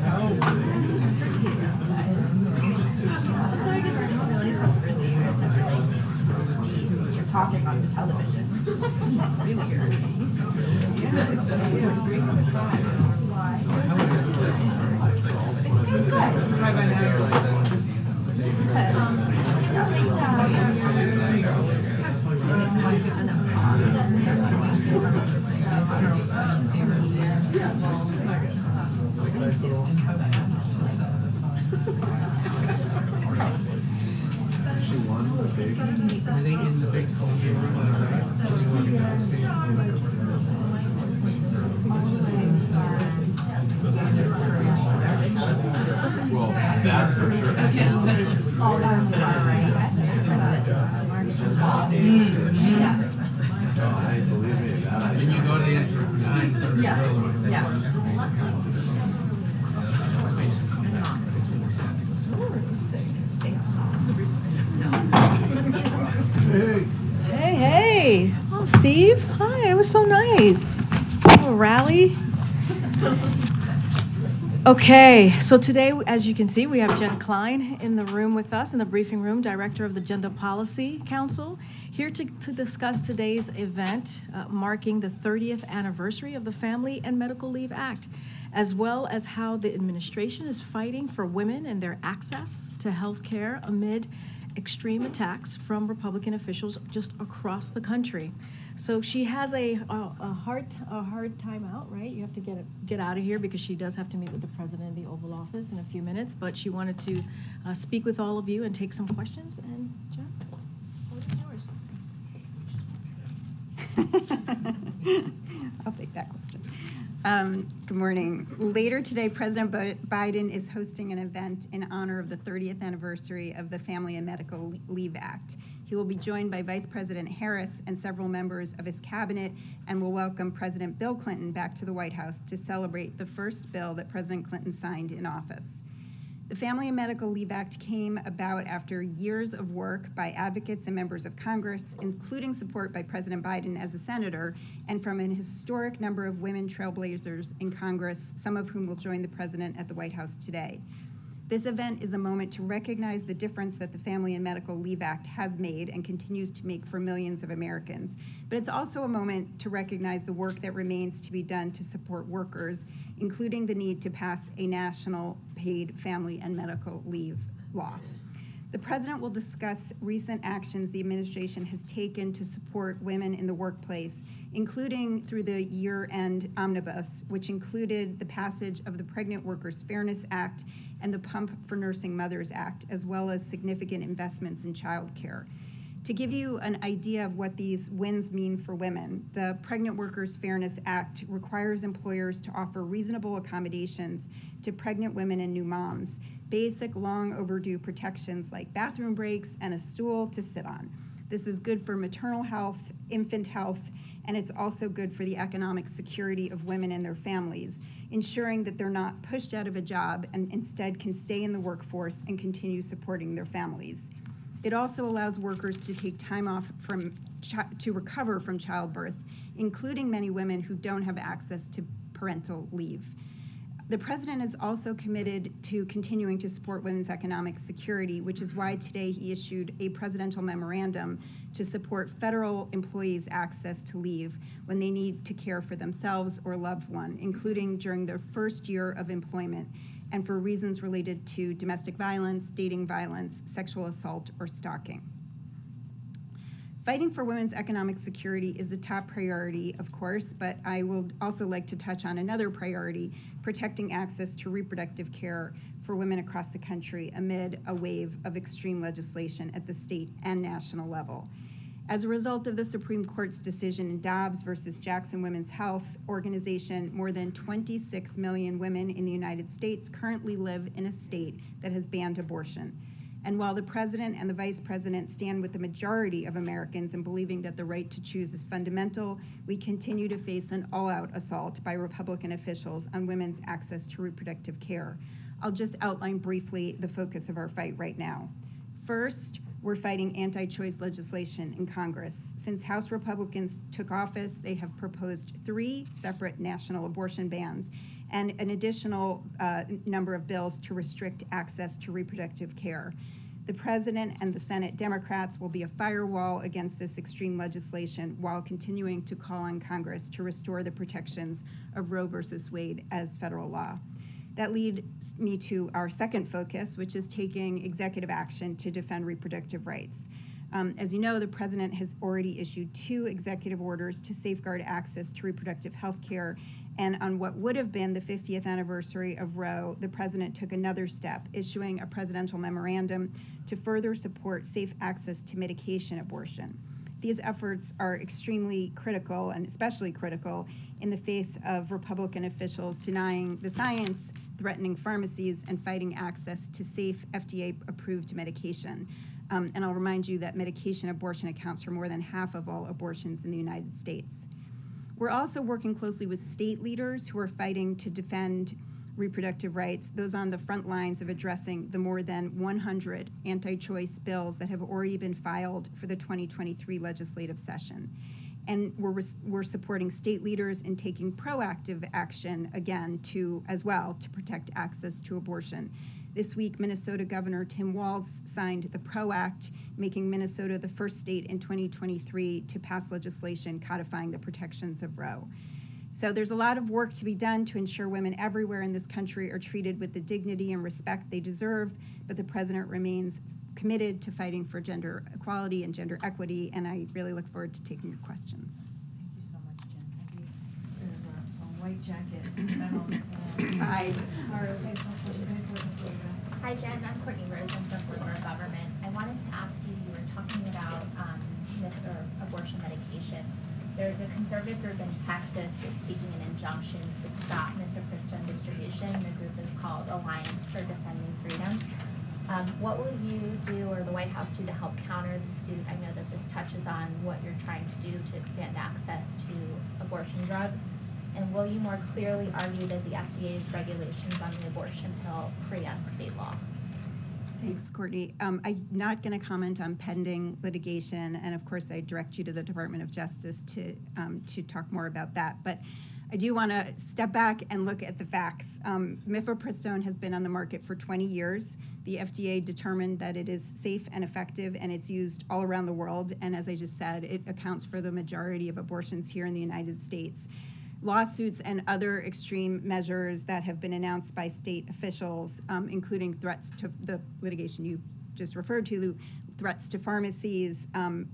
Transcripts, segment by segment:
I guess I don't really have to you guys have to like you're talking on the television. Really weird. I think in the big Well, that's for sure. All on the far right. I believe me, that I Can you go to the entrance behind the Hey, hey. Oh, Steve. Hi, it was so nice. A rally. Okay, so today, as you can see, we have Jen Klein in the room with us, in the briefing room, Director of the Gender Policy Council, here to discuss today's event marking the 30th anniversary of the Family and Medical Leave Act, as well as how the administration is fighting for women and their access to health care amid extreme attacks from Republican officials just across the country. So she has a hard time out, right? You have to get out of here because she does have to meet with the president of the Oval Office in a few minutes. But she wanted to speak with all of you and take some questions. And Jen, the floor is yours. I'll take that question. Good morning. Later today, President Biden is hosting an event in honor of the 30th anniversary of the Family and Medical Leave Act. He will be joined by Vice President Harris and several members of his cabinet, and will welcome President Bill Clinton back to the White House to celebrate the first bill that President Clinton signed in office. The Family and Medical Leave Act came about after years of work by advocates and members of Congress, including support by President Biden as a senator, and from an historic number of women trailblazers in Congress, some of whom will join the president at the White House today. This event is a moment to recognize the difference that the Family and Medical Leave Act has made and continues to make for millions of Americans. But it's also a moment to recognize the work that remains to be done to support workers, including the need to pass a national paid family and medical leave law. The president will discuss recent actions the administration has taken to support women in the workplace, including through the year-end omnibus, which included the passage of the Pregnant Workers Fairness Act and the Pump for Nursing Mothers Act, as well as significant investments in childcare. To give you an idea of what these wins mean for women, the Pregnant Workers Fairness Act requires employers to offer reasonable accommodations to pregnant women and new moms, basic long overdue protections like bathroom breaks and a stool to sit on. This is good for maternal health, infant health, and it's also good for the economic security of women and their families, ensuring that they're not pushed out of a job and instead can stay in the workforce and continue supporting their families. It also allows workers to take time off to recover from childbirth, including many women who don't have access to parental leave. The president is also committed to continuing to support women's economic security, which is why today he issued a presidential memorandum to support federal employees' access to leave when they need to care for themselves or loved one, including during their first year of employment and for reasons related to domestic violence, dating violence, sexual assault, or stalking. Fighting for women's economic security is a top priority, of course, but I would also like to touch on another priority, protecting access to reproductive care for women across the country amid a wave of extreme legislation at the state and national level. As a result of the Supreme Court's decision in Dobbs versus Jackson Women's Health Organization, more than 26 million women in the United States currently live in a state that has banned abortion. And while the president and the vice president stand with the majority of Americans in believing that the right to choose is fundamental, we continue to face an all-out assault by Republican officials on women's access to reproductive care. I'll just outline briefly the focus of our fight right now. First, we're fighting anti-choice legislation in Congress. Since House Republicans took office, they have proposed 3 separate national abortion bans, and an additional number of bills to restrict access to reproductive care. The President and the Senate Democrats will be a firewall against this extreme legislation while continuing to call on Congress to restore the protections of Roe versus Wade as federal law. That leads me to our second focus, which is taking executive action to defend reproductive rights. As you know, the President has already issued 2 executive orders to safeguard access to reproductive health care. And on what would have been the 50th anniversary of Roe, the President took another step, issuing a presidential memorandum to further support safe access to medication abortion. These efforts are extremely critical, and especially critical in the face of Republican officials denying the science, threatening pharmacies, and fighting access to safe FDA-approved medication. And I'll remind you that medication abortion accounts for more than half of all abortions in the United States. We're also working closely with state leaders who are fighting to defend reproductive rights, those on the front lines of addressing the more than 100 anti-choice bills that have already been filed for the 2023 legislative session. And we're supporting state leaders in taking proactive action, again, as well to protect access to abortion. This week, Minnesota Governor Tim Walz signed the PRO Act, making Minnesota the first state in 2023 to pass legislation codifying the protections of Roe. So there's a lot of work to be done to ensure women everywhere in this country are treated with the dignity and respect they deserve, but the President remains committed to fighting for gender equality and gender equity, and I really look forward to taking your questions. Thank you so much, Jen. I think there's a white jacket in the middle. Hi. Hi, Jen. I'm Courtney Rose. I'm from Florida Government. I wanted to ask you, you were talking about abortion medication. There's a conservative group in Texas that's seeking an injunction to stop mifepristone distribution. The group is called Alliance for Defending Freedom. What will you do, or the White House do, to help counter the suit? I know that this touches on what you're trying to do to expand access to abortion drugs. And will you more clearly argue that the FDA's regulations on the abortion pill preempt state law? Thanks, Courtney. I'm not going to comment on pending litigation, and of course, I direct you to the Department of Justice to talk more about that. But I do want to step back and look at the facts. Mifepristone has been on the market for 20 years. The FDA determined that it is safe and effective, and it's used all around the world. And as I just said, it accounts for the majority of abortions here in the United States. Lawsuits and other extreme measures that have been announced by state officials, including threats to the litigation you just referred to, threats to pharmacies,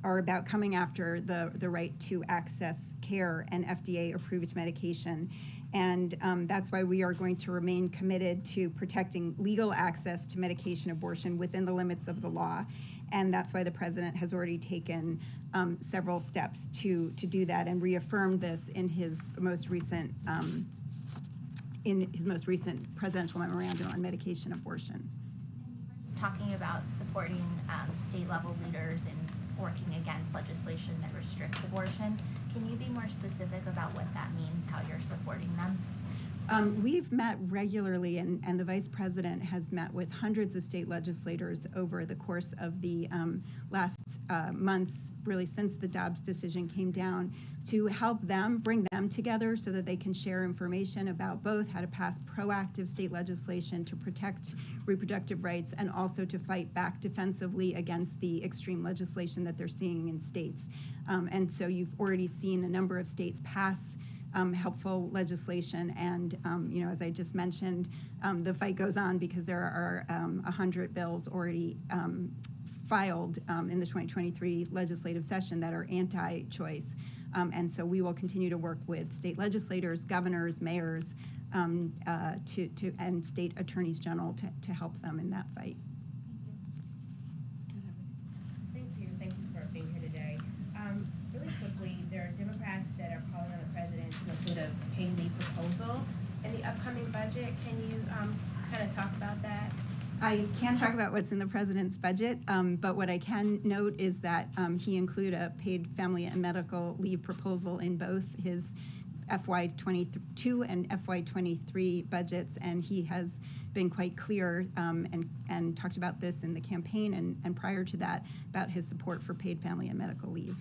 are about coming after the right to access care and FDA-approved medication. And that's why we are going to remain committed to protecting legal access to medication abortion within the limits of the law. And that's why the President has already taken several steps to do that and reaffirmed this in his most recent presidential memorandum on medication abortion. Just talking about supporting state-level leaders in working against legislation that restricts abortion. Can you be more specific about what that means, how you're supporting them? We've met regularly, and the Vice President has met with hundreds of state legislators over the course of the last months, really since the Dobbs decision came down, to help them, bring them together so that they can share information about both how to pass proactive state legislation to protect reproductive rights and also to fight back defensively against the extreme legislation that they're seeing in states. And so you've already seen a number of states pass helpful legislation, and as I just mentioned, the fight goes on because there are 100 bills already filed in the 2023 legislative session that are anti-choice, and so we will continue to work with state legislators, governors, mayors, and state attorneys general to help them in that fight. Thank you for being here today. Really quickly, there are Democrats that are calling on the President to include a paid leave proposal in the upcoming budget. Can you kind of talk about that? I can't talk about what's in the President's budget, but what I can note is that he included a paid family and medical leave proposal in both his FY22 and FY23 budgets, and he has been quite clear and talked about this in the campaign and prior to that about his support for paid family and medical leave.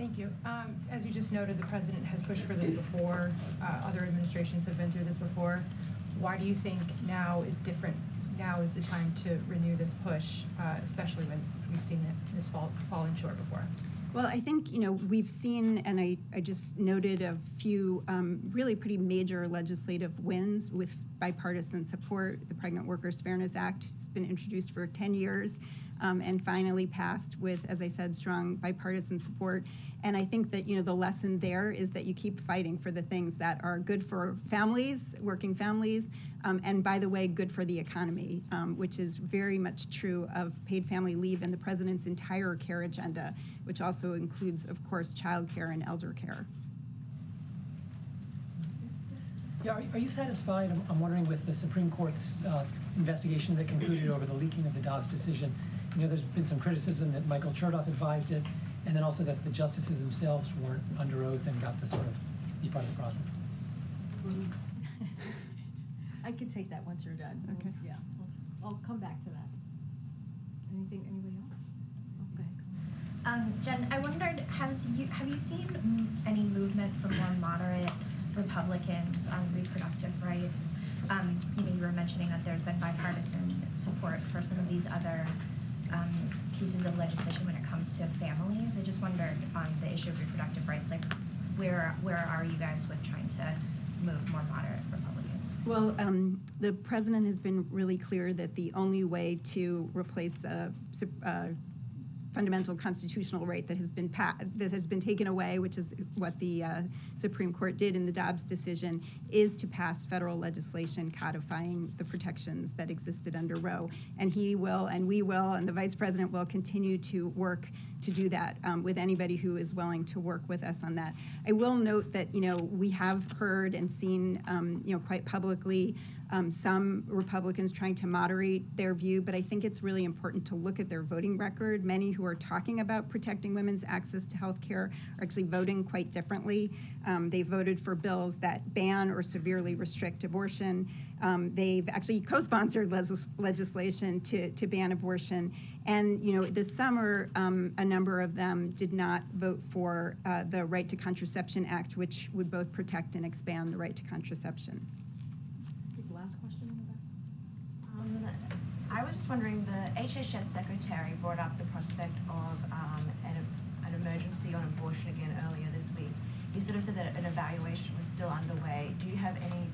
Thank you. As you just noted, the president has pushed for this before. Other administrations have been through this before. Why do you think now is different? Now is the time to renew this push, especially when we've seen this falling short before? Well, I think, we've seen, and I just noted a few really pretty major legislative wins with bipartisan support. The Pregnant Workers Fairness Act has been introduced for 10 years and finally passed with, as I said, strong bipartisan support. And I think that, the lesson there is that you keep fighting for the things that are good for families, working families, and by the way, good for the economy, which is very much true of paid family leave and the president's entire care agenda, which also includes, of course, child care and elder care. Yeah, are you satisfied, I'm wondering, with the Supreme Court's investigation that concluded over the leaking of the Dobbs decision? There's been some criticism that Michael Chertoff advised it, and then also that the justices themselves weren't under oath and got to sort of be part of the process. I can take that once you're done. Okay. Yeah, I'll come back to that. Anybody else? Oh, go ahead. Jen, I wondered, have you seen any movement from more moderate Republicans on reproductive rights? You were mentioning that there's been bipartisan support for some of these other pieces of legislation when it comes to families. I just wondered on the issue of reproductive rights, like where are you guys with trying to move more moderate Republicans? Well, the president has been really clear that the only way to replace a fundamental constitutional right that has been taken away, which is what the Supreme Court did in the Dobbs decision, is to pass federal legislation codifying the protections that existed under Roe. And he will, and we will, and the vice president will continue to work to do that with anybody who is willing to work with us on that. I will note that, we have heard and seen, quite publicly some Republicans trying to moderate their view, but I think it's really important to look at their voting record. Many who are talking about protecting women's access to health care are actually voting quite differently. They voted for bills that ban or severely restrict abortion. They've actually co-sponsored legislation to ban abortion. And, this summer, a number of them did not vote for the Right to Contraception Act, which would both protect and expand the right to contraception. Last question in the back. I was just wondering, the HHS secretary brought up the prospect of an emergency on abortion again earlier this week. He sort of said that an evaluation was still underway. Do you have any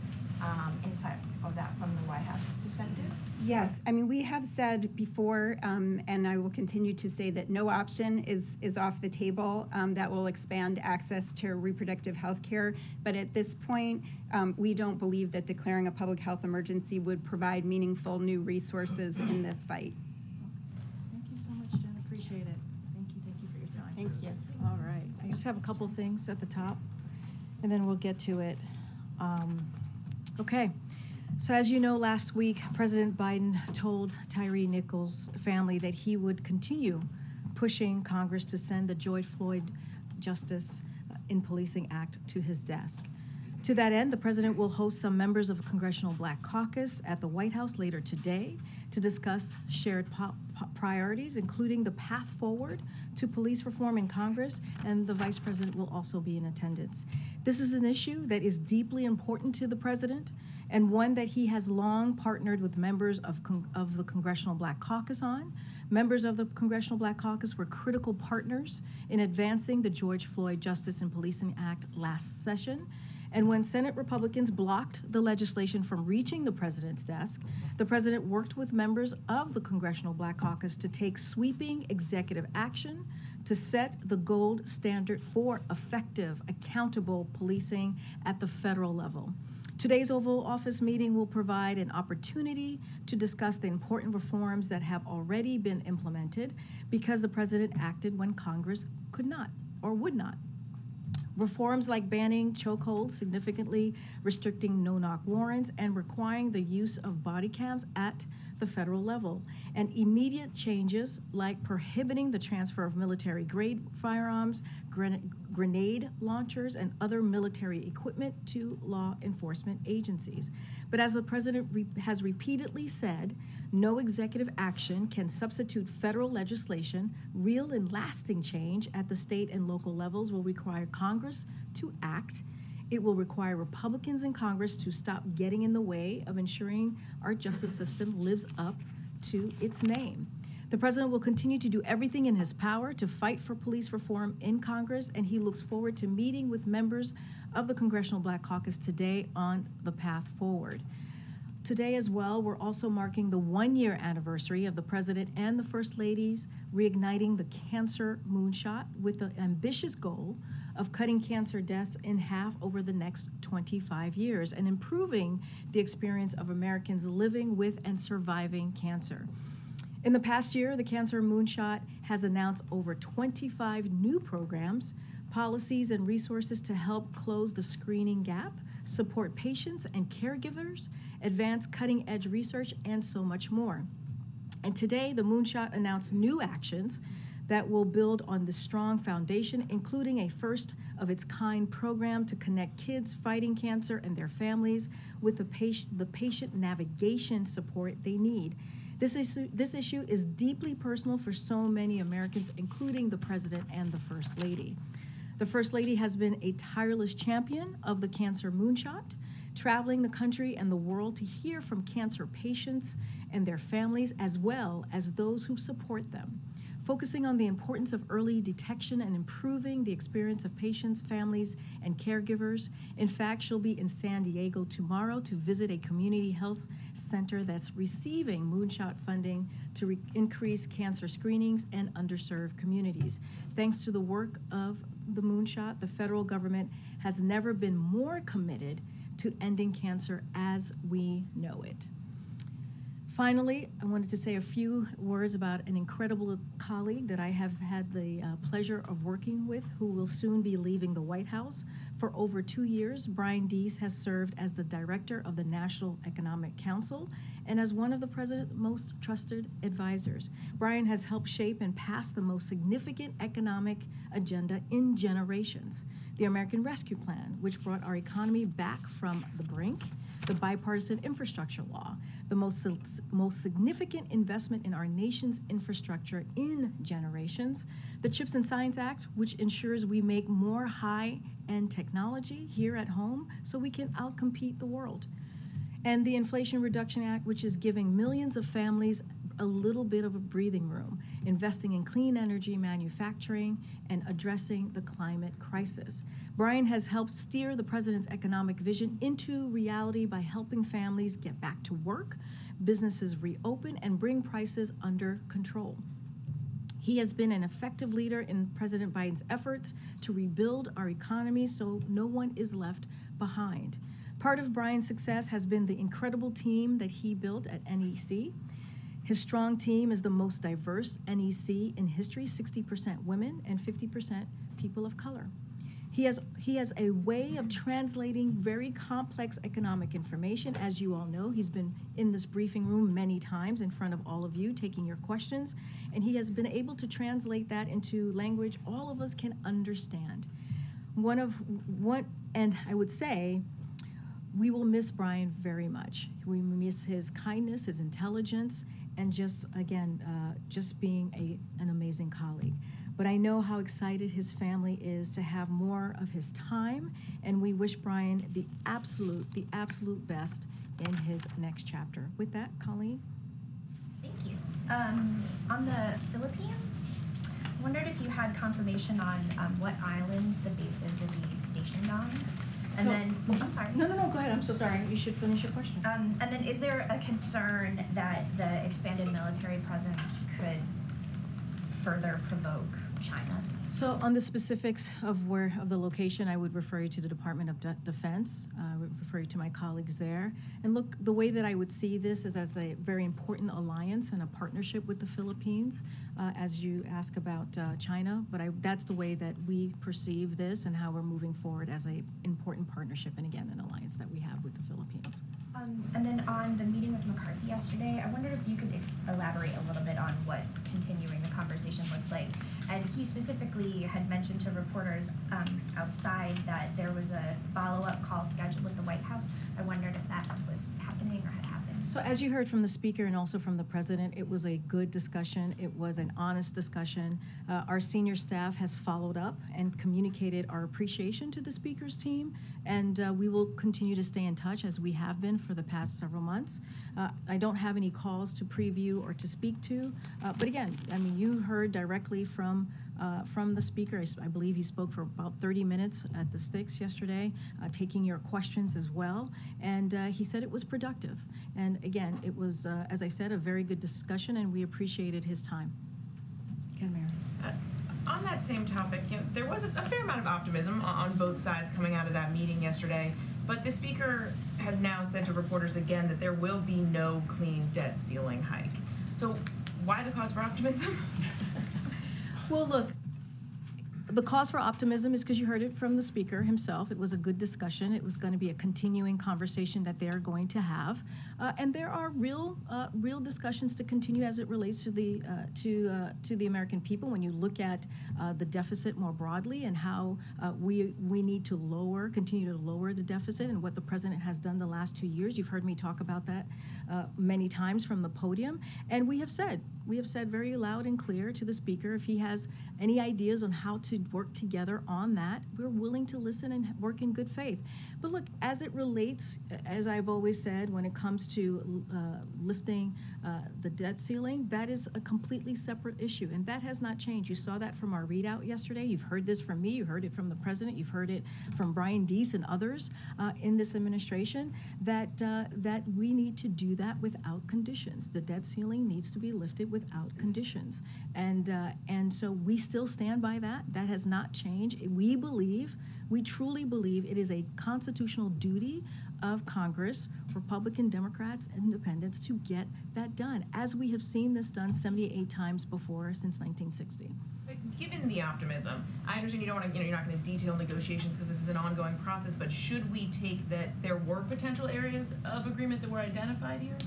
insight of that from the White House's perspective? Yes, we have said before, and I will continue to say that no option is off the table that will expand access to reproductive health care. But at this point, we don't believe that declaring a public health emergency would provide meaningful new resources in this fight. Thank you so much, Jen. Appreciate it. Thank you for your time. Thank you. All right. I just have a couple things at the top, and then we'll get to it. Okay. So as you know, last week, President Biden told Tyree Nichols' family that he would continue pushing Congress to send the George Floyd Justice in Policing Act to his desk. To that end, the president will host some members of the Congressional Black Caucus at the White House later today to discuss shared priorities, including the path forward to police reform in Congress, and the vice president will also be in attendance. This is an issue that is deeply important to the president, and one that he has long partnered with members of the Congressional Black Caucus on. Members of the Congressional Black Caucus were critical partners in advancing the George Floyd Justice in Policing Act last session. And when Senate Republicans blocked the legislation from reaching the president's desk, the president worked with members of the Congressional Black Caucus to take sweeping executive action to set the gold standard for effective, accountable policing at the federal level. Today's Oval Office meeting will provide an opportunity to discuss the important reforms that have already been implemented because the president acted when Congress could not or would not. Reforms like banning chokeholds, significantly restricting no-knock warrants, and requiring the use of body cams at the federal level, and immediate changes like prohibiting the transfer of military-grade firearms, grenade launchers and other military equipment to law enforcement agencies. But as the president has repeatedly said, no executive action can substitute federal legislation. Real and lasting change at the state and local levels will require Congress to act. It will require Republicans in Congress to stop getting in the way of ensuring our justice system lives up to its name. The president will continue to do everything in his power to fight for police reform in Congress, and he looks forward to meeting with members of the Congressional Black Caucus today on the path forward. Today as well, we're also marking the one-year anniversary of the president and the first ladies reigniting the cancer moonshot with the ambitious goal of cutting cancer deaths in half over the next 25 years and improving the experience of Americans living with and surviving cancer. In the past year, the Cancer Moonshot has announced over 25 new programs, policies, and resources to help close the screening gap, support patients and caregivers, advance cutting-edge research, and so much more. And today, the Moonshot announced new actions that will build on this strong foundation, including a first-of-its-kind program to connect kids fighting cancer and their families with the patient navigation support they need. This issue is deeply personal for so many Americans, including the president and the first lady. The first lady has been a tireless champion of the Cancer Moonshot, traveling the country and the world to hear from cancer patients and their families, as well as those who support them, focusing on the importance of early detection and improving the experience of patients, families, and caregivers. In fact, she'll be in San Diego tomorrow to visit a community health center that's receiving Moonshot funding to increase cancer screenings in underserved communities. Thanks to the work of the Moonshot, the federal government has never been more committed to ending cancer as we know it. Finally, I wanted to say a few words about an incredible colleague that I have had the pleasure of working with, who will soon be leaving the White House. For over 2 years, Brian Deese has served as the director of the National Economic Council and as one of the president's most trusted advisors. Brian has helped shape and pass the most significant economic agenda in generations: the American Rescue Plan, which brought our economy back from the brink; the bipartisan infrastructure law, the most significant investment in our nation's infrastructure in generations; the CHIPS and Science Act, which ensures we make more high-end technology here at home so we can outcompete the world; and the Inflation Reduction Act, which is giving millions of families a little bit of a breathing room, investing in clean energy manufacturing and addressing the climate crisis. Brian has helped steer the president's economic vision into reality by helping families get back to work, businesses reopen, and bring prices under control. He has been an effective leader in President Biden's efforts to rebuild our economy so no one is left behind. Part of Brian's success has been the incredible team that he built at NEC. His strong team is the most diverse NEC in history, 60% women and 50% people of color. He has a way of translating very complex economic information. As you all know, he's been in this briefing room many times in front of all of you, taking your questions, and he has been able to translate that into language all of us can understand. And I would say, we will miss Brian very much. We miss his kindness, his intelligence, and just being an amazing colleague. But I know how excited his family is to have more of his time, and we wish Brian the absolute best in his next chapter. With that, Colleen? Thank you. On the Philippines, I wondered if you had confirmation on what islands the bases will be stationed on. And I'm sorry. No, go ahead. I'm so sorry. You should finish your question. And then is there a concern that the expanded military presence could further provoke China? So on the specifics of the location, I would refer you to the Department of Defense. I would refer you to my colleagues there. And look, the way that I would see this is as a very important alliance and a partnership with the Philippines, as you ask about China. But that's the way that we perceive this and how we're moving forward as an important partnership, and again, an alliance that we have with the Philippines. And then on the meeting with McCarthy yesterday, I wondered if you could elaborate a little bit on what continuing the conversation looks like. And he specifically had mentioned to reporters outside that there was a follow-up call scheduled with the White House. I wondered if that was happening or had happened. So as you heard from the speaker and also from the president, it was a good discussion. It was an honest discussion. Our senior staff has followed up and communicated our appreciation to the speaker's team, and we will continue to stay in touch as we have been for the past several months. I don't have any calls to preview or to speak to, but again, I mean, you heard directly from the speaker. I believe he spoke for about 30 minutes at the Sticks yesterday, taking your questions as well, and he said it was productive. And again, it was, as I said, a very good discussion, and we appreciated his time. Ken Mayor. On that same topic, there was a fair amount of optimism on both sides coming out of that meeting yesterday, but the speaker has now said to reporters again that there will be no clean debt ceiling hike. So why the cause for optimism? Well, look, the cause for optimism is because you heard it from the speaker himself. It was a good discussion. It was going to be a continuing conversation that they're going to have, and there are real discussions to continue as it relates to the American people. When you look at the deficit more broadly and how we need to continue to lower the deficit, and what the president has done the last 2 years. You've heard me talk about that many times from the podium, and we have said very loud and clear to the speaker, if he has any ideas on how to work together on that, we're willing to listen and work in good faith. But look, as it relates, as I've always said, when it comes to lifting the debt ceiling, that is a completely separate issue, and that has not changed. You saw that from our readout yesterday. You've heard this from me. You heard it from the president. You've heard it from Brian Deese and others in this administration, that we need to do that without conditions. The debt ceiling needs to be lifted without conditions, and so we still stand by that. That has not changed. We truly believe it is a constitutional duty of Congress, Republican, Democrats, Independents, to get that done, as we have seen this done 78 times before since 1960. But given the optimism, I understand you're not going to detail negotiations because this is an ongoing process, but should we take that there were potential areas of agreement that were identified here?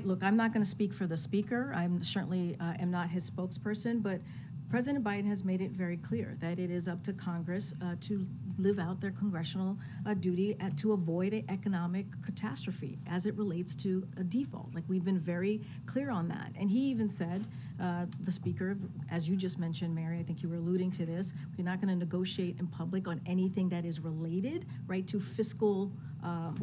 Look, I'm not going to speak for the speaker. I'm certainly am not his spokesperson, but President Biden has made it very clear that it is up to Congress to live out their congressional duty to avoid an economic catastrophe as it relates to a default. Like, we've been very clear on that. And he even said, the speaker, as you just mentioned, Mary, I think you were alluding to this, we're not going to negotiate in public on anything that is related, right, to fiscal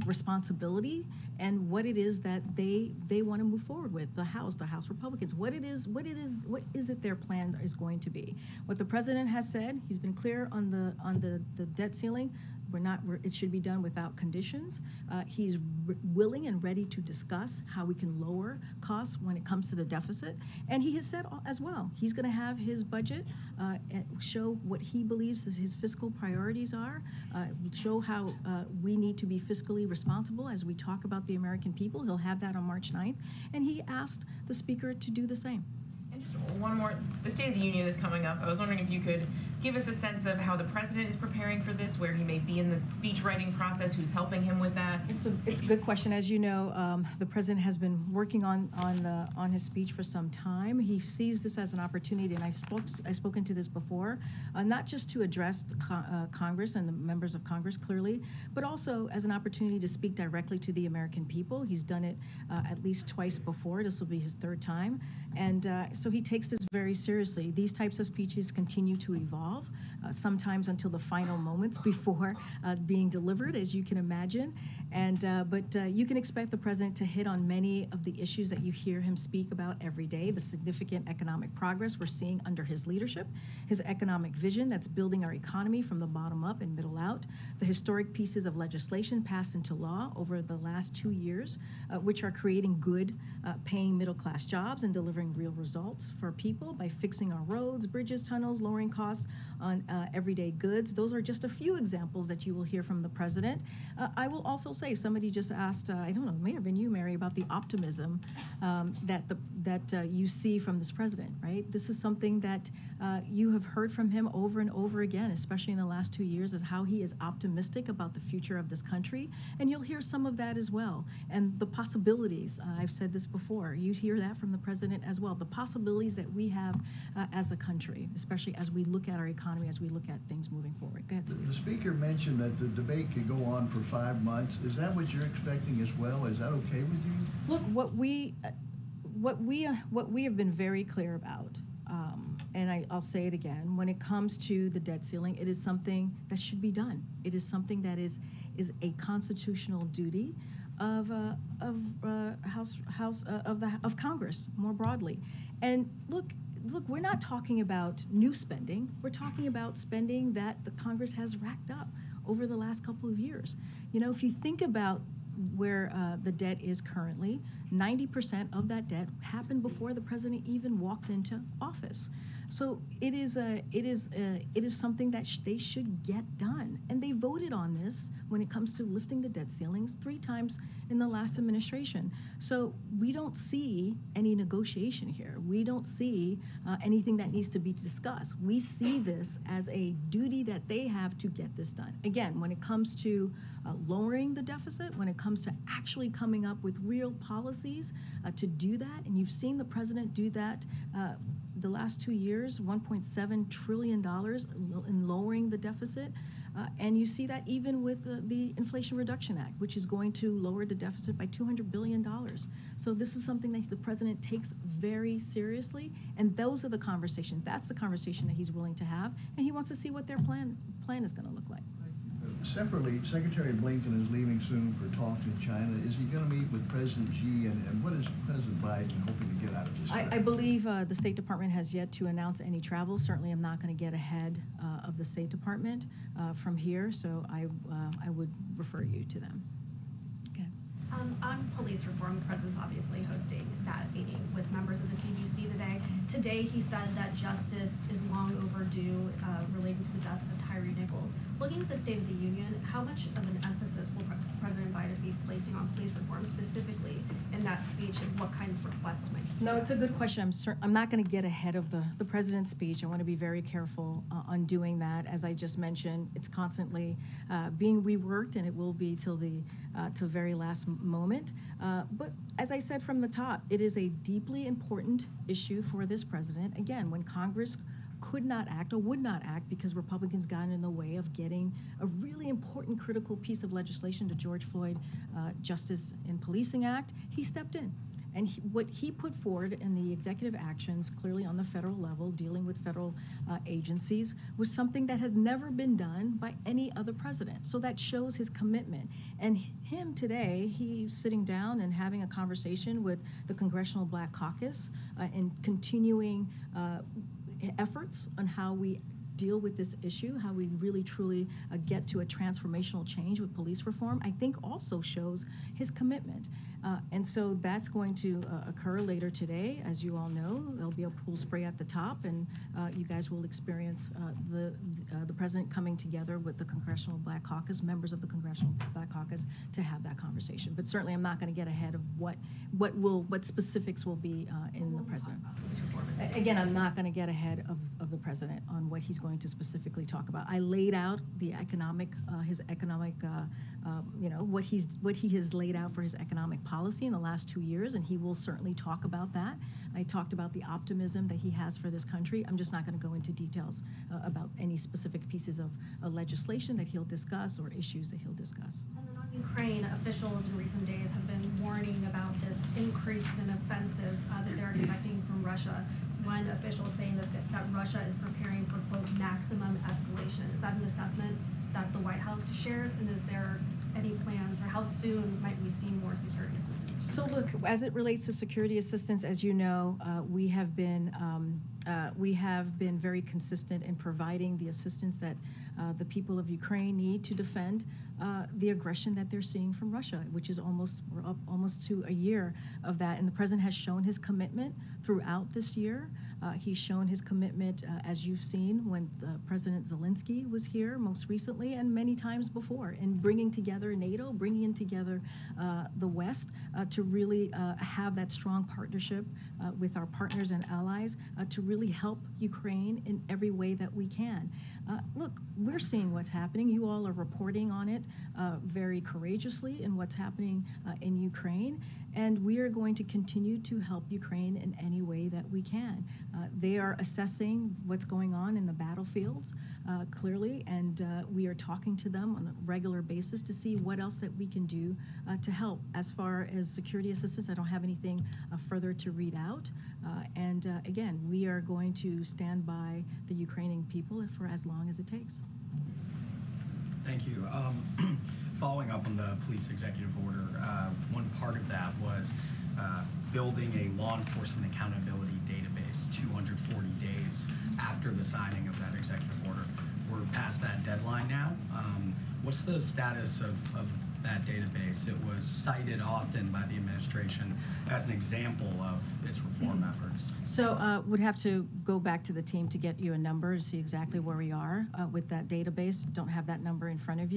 responsibility and what it is that they want to move forward with, the House Republicans. What is it their plan is going to be? What the president has said, he's been clear on the debt ceiling. It should be done without conditions. He's willing and ready to discuss how we can lower costs when it comes to the deficit. And he has said as well, he's going to have his budget show what he believes his fiscal priorities are, show how we need to be fiscally responsible as we talk about the American people. He'll have that on March 9th. And he asked the speaker to do the same. And just one more, the State of the Union is coming up. I was wondering if you could give us a sense of how the president is preparing for this, where he may be in the speech writing process, who's helping him with that. It's a good question. As you know, the president has been working on his speech for some time. He sees this as an opportunity, and I've spoken to this before, not just to address the Congress and the members of Congress clearly, but also as an opportunity to speak directly to the American people. He's done it at least twice before. This will be his third time, and so he takes this very seriously. These types of speeches continue to evolve, sometimes until the final moments before being delivered, as you can imagine. But you can expect the president to hit on many of the issues that you hear him speak about every day, the significant economic progress we're seeing under his leadership, his economic vision that's building our economy from the bottom up and middle out, the historic pieces of legislation passed into law over the last 2 years, which are creating good paying middle-class jobs and delivering real results for people by fixing our roads, bridges, tunnels, lowering costs on everyday goods. Those are just a few examples that you will hear from the president. I will also say, somebody just asked, I don't know, it may have been you, Mary, about the optimism that you see from this president, right? This is something that you have heard from him over and over again, especially in the last 2 years, is how he is optimistic about the future of this country. And you'll hear some of that as well. And the possibilities, I've said this before, you hear that from the president as well. The possibilities that we have as a country, especially as we look at our economy, as we look at things moving forward. Go ahead, Steve. The speaker mentioned that the debate could go on for 5 months. Is that what you're expecting as well? Is that okay with you? Look, what we have been very clear about, and I'll say it again, when it comes to the debt ceiling, it is something that should be done. It is something that is a constitutional duty of Congress more broadly. And look, we're not talking about new spending. We're talking about spending that the Congress has racked up over the last couple of years. You know, if you think about where the debt is currently, 90% of that debt happened before the president even walked into office. So it is something that they should get done. And they voted on this when it comes to lifting the debt ceilings 3 times in the last administration. So we don't see any negotiation here. We don't see anything that needs to be discussed. We see this as a duty that they have to get this done. Again, when it comes to lowering the deficit, when it comes to actually coming up with real policies to do that, and you've seen the president do that the last 2 years, $1.7 trillion in lowering the deficit. And you see that even with the Inflation Reduction Act, which is going to lower the deficit by $200 billion. So this is something that the president takes very seriously, and those are the conversations. That's the conversation that he's willing to have, and he wants to see what their plan is going to look like. Separately, Secretary Blinken is leaving soon for talks in China. Is he going to meet with President Xi, and what is President Biden hoping to get out of this? I believe the State Department has yet to announce any travel. Certainly, I'm not going to get ahead of the State Department from here, so I would refer you to them. Okay. On police reform, the president's obviously hosting that meeting with members of the CDC today. Today, he said that justice is long overdue relating to the death of Tyree Nichols. Looking at the State of the Union, how much of an emphasis will President Biden be placing on police reform specifically in that speech, and what kind of requests might he No, it's a good question. I'm not going to get ahead of the president's speech. I want to be very careful on doing that. As I just mentioned, it's constantly being reworked, and it will be till the very last moment. But as I said from the top, it is a deeply important issue for this president. Again, when Congress could not act or would not act because Republicans got in the way of getting a really important critical piece of legislation, the George Floyd Justice in Policing Act, he stepped in. And what he put forward in the executive actions, clearly on the federal level, dealing with federal agencies, was something that had never been done by any other president. So that shows his commitment. And him today, he's sitting down and having a conversation with the Congressional Black Caucus and continuing efforts on how we deal with this issue, how we really truly get to a transformational change with police reform, I think also shows his commitment. And so that's going to occur later today. As you all know, there'll be a pool spray at the top, and you guys will experience the president coming together with the Congressional Black Caucus, members of the Congressional Black Caucus, to have that conversation. But certainly I'm not going to get ahead of what specifics will be in the president. Again, I'm not going to get ahead of the president on what he's going to specifically talk about. I laid out the economic, his economic, what he has laid out for his economic policy in the last 2 years, and he will certainly talk about that. I talked about the optimism that he has for this country. I'm just not going to go into details about any specific pieces of legislation that he'll discuss or issues that he'll discuss. And then on Ukraine, officials in recent days have been warning about this increase in offensive that they're expecting from Russia. One official saying that Russia is preparing for, quote, maximum escalation. Is that an assessment that the White House shares, and is there any plans, or how soon might we see more security assistance? So look, as it relates to security assistance, as you know, we have been very consistent in providing the assistance that the people of Ukraine need to defend the aggression that they're seeing from Russia, which is we're up almost to a year of that. And the president has shown his commitment throughout this year He's shown his commitment, as you've seen, when President Zelensky was here most recently and many times before, in bringing together NATO, bringing together the West to really have that strong partnership with our partners and allies to really help Ukraine in every way that we can. Look, we're seeing what's happening. You all are reporting on it very courageously in what's happening in Ukraine, and we are going to continue to help Ukraine in any way that we can. They are assessing what's going on in the battlefields clearly, and we are talking to them on a regular basis to see what else that we can do to help. As far as security assistance, I don't have anything further to read out. And again, we are going to stand by the Ukrainian people for as long as it takes. Thank you. Following up on the police executive order, one part of that was building a law enforcement accountability database 240 days after the signing of that executive order. We're past that deadline now. What's the status of that database? It was cited often by the administration as an example of its reform efforts. So would have to go back to the team to get you a number to see exactly where we are with that database. Don't have that number in front of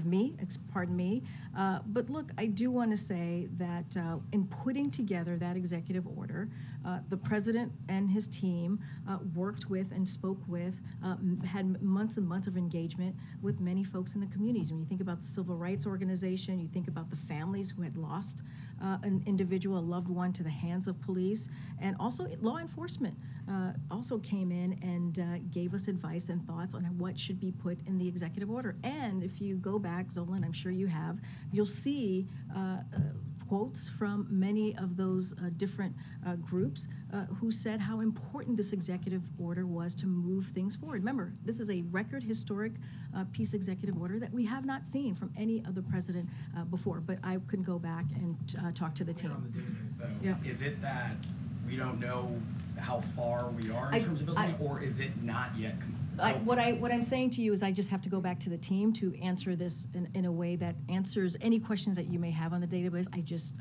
me, pardon me. But look, I do want to say that in putting together that executive order, the president and his team worked with and spoke with, had months and months of engagement with many folks in the communities. When you think about the civil rights organization, you think about the families who had lost an individual, a loved one, to the hands of police, and also law enforcement also came in and gave us advice and thoughts on what should be put in the executive order. And if you go back, Zolan, I'm sure you have, you'll see quotes from many of those different groups who said how important this executive order was to move things forward. Remember, this is a record historic peace executive order that we have not seen from any other president before, but I could go back and talk to the team. On the database, though, is it that we don't know how far we are in terms of building it, or is it not yet complete? What I'm saying to you is I just have to go back to the team to answer this in a way that answers any questions that you may have on the database.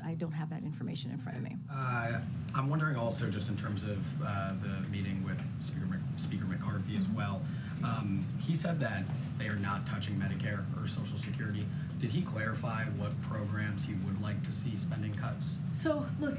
I don't have that information in front of me. I'm wondering also, just in terms of the meeting with Speaker McCarthy as well, he said that they are not touching Medicare or Social Security. Did he clarify what programs he would like to see spending cuts? So look,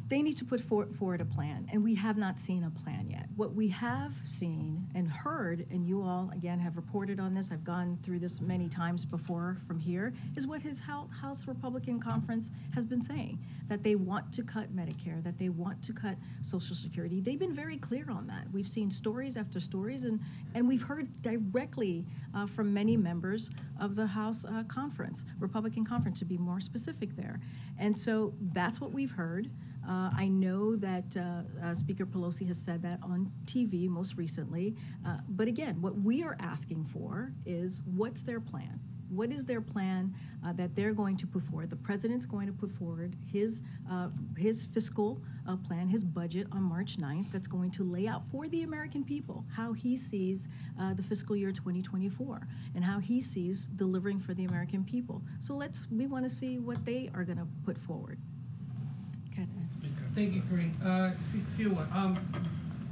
they need to put forward a plan, and we have not seen a plan yet. What we have seen and heard, and you all, again, have reported on this, I've gone through this many times before from here, is what his House Republican Conference has been saying, that they want to cut Medicare, that they want to cut Social Security. They've been very clear on that. We've seen stories after stories, and we've heard directly from many members of the House Conference, Republican Conference, to be more specific there. And so that's what we've heard. I know that Speaker Pelosi has said that on TV most recently. But again, what we are asking for is, what's their plan? What is their plan that they're going to put forward? The president's going to put forward his fiscal plan, his budget on March 9th, that's going to lay out for the American people how he sees the fiscal year 2024 and how he sees delivering for the American people. So we want to see what they are going to put forward. Okay. Thank you, Karine. Few one.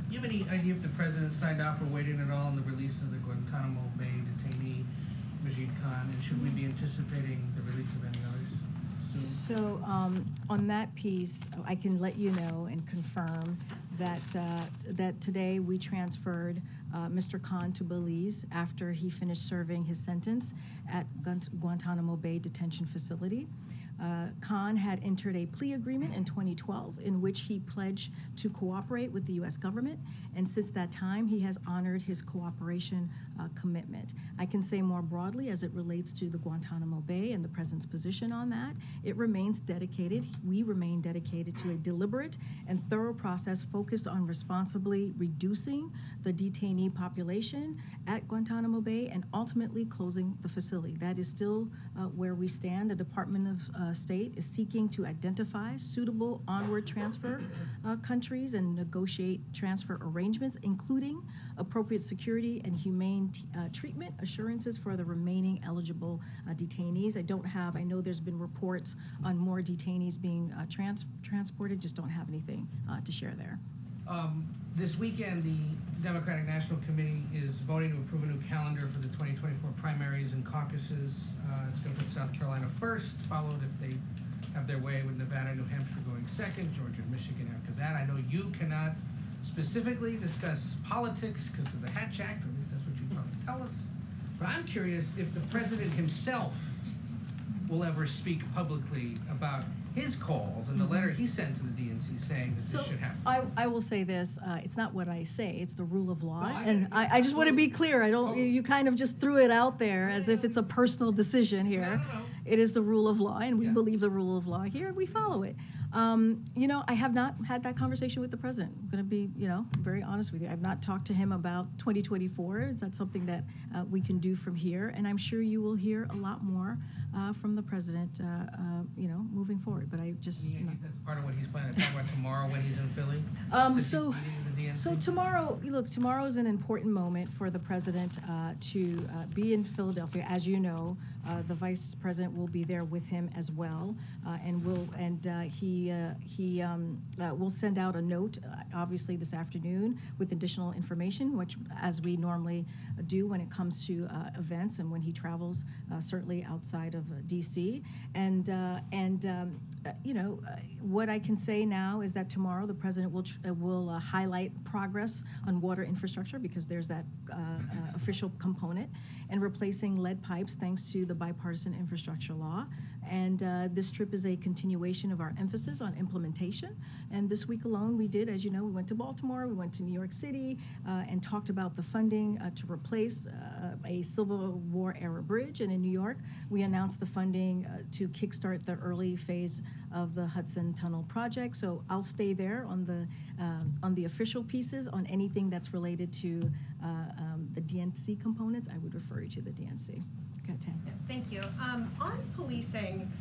Do you have any idea if the president signed off or waiting at all on the release of the Guantanamo Bay detainee, Majid Khan, and should we be anticipating the release of any others soon? So on that piece, I can let you know and confirm that that today we transferred Mr. Khan to Belize after he finished serving his sentence at Guantanamo Bay detention facility. Khan had entered a plea agreement in 2012 in which he pledged to cooperate with the U.S. government, and since that time he has honored his cooperation commitment. I can say more broadly as it relates to the Guantanamo Bay and the president's position on that, it remains dedicated. We remain dedicated to a deliberate and thorough process focused on responsibly reducing the detainee population at Guantanamo Bay and ultimately closing the facility. That is still where we stand. The Department of State is seeking to identify suitable onward transfer countries and negotiate transfer arrangements, including appropriate security and humane treatment assurances for the remaining eligible detainees. I know there's been reports on more detainees being transported, just don't have anything to share there. This weekend, the Democratic National Committee is voting to approve a new calendar for the 2024 primaries and caucuses. It's going to put South Carolina first, followed, if they have their way, with Nevada, New Hampshire going second, Georgia and Michigan after that. I know you cannot specifically discuss politics because of the Hatch Act, or at least that's what you probably tell us. But I'm curious if the president himself will ever speak publicly about his calls and the letter he sent to the DNC saying that this should happen. I will say this, it's not what I say, it's the rule of law. No, I And get it. I just want to be clear, I don't, Totally. you kind of just threw it out there as if it's a personal decision here. No. It is the rule of law, and we Yeah. believe the rule of law here, we follow it. I have not had that conversation with the president. I'm going to be, very honest with you. I've not talked to him about 2024. Is that something that we can do from here? And I'm sure you will hear a lot more from the president, moving forward. But I just. Yeah, that's part of what he's planning to talk about tomorrow when he's in Philly. Since So he's meeting with the DNC. So tomorrow is an important moment for the president to be in Philadelphia. As you know, the vice president will be there with him as well, he will send out a note, obviously this afternoon, with additional information, which as we normally do when it comes to events and when he travels, certainly outside of DC. What I can say now is that tomorrow the president will highlight progress on water infrastructure, because there's that official component, and replacing lead pipes thanks to the bipartisan infrastructure law. And this trip is a continuation of our emphasis on implementation. And this week alone, we did, as you know, we went to Baltimore, we went to New York City, and talked about the funding to replace a Civil War era bridge. And in New York, we announced the funding to kickstart the early phase of the Hudson Tunnel project. So I'll stay there on the official pieces. On anything that's related to the DNC components, I would refer you to the DNC. Go ahead, Tam. Thank you. On policing,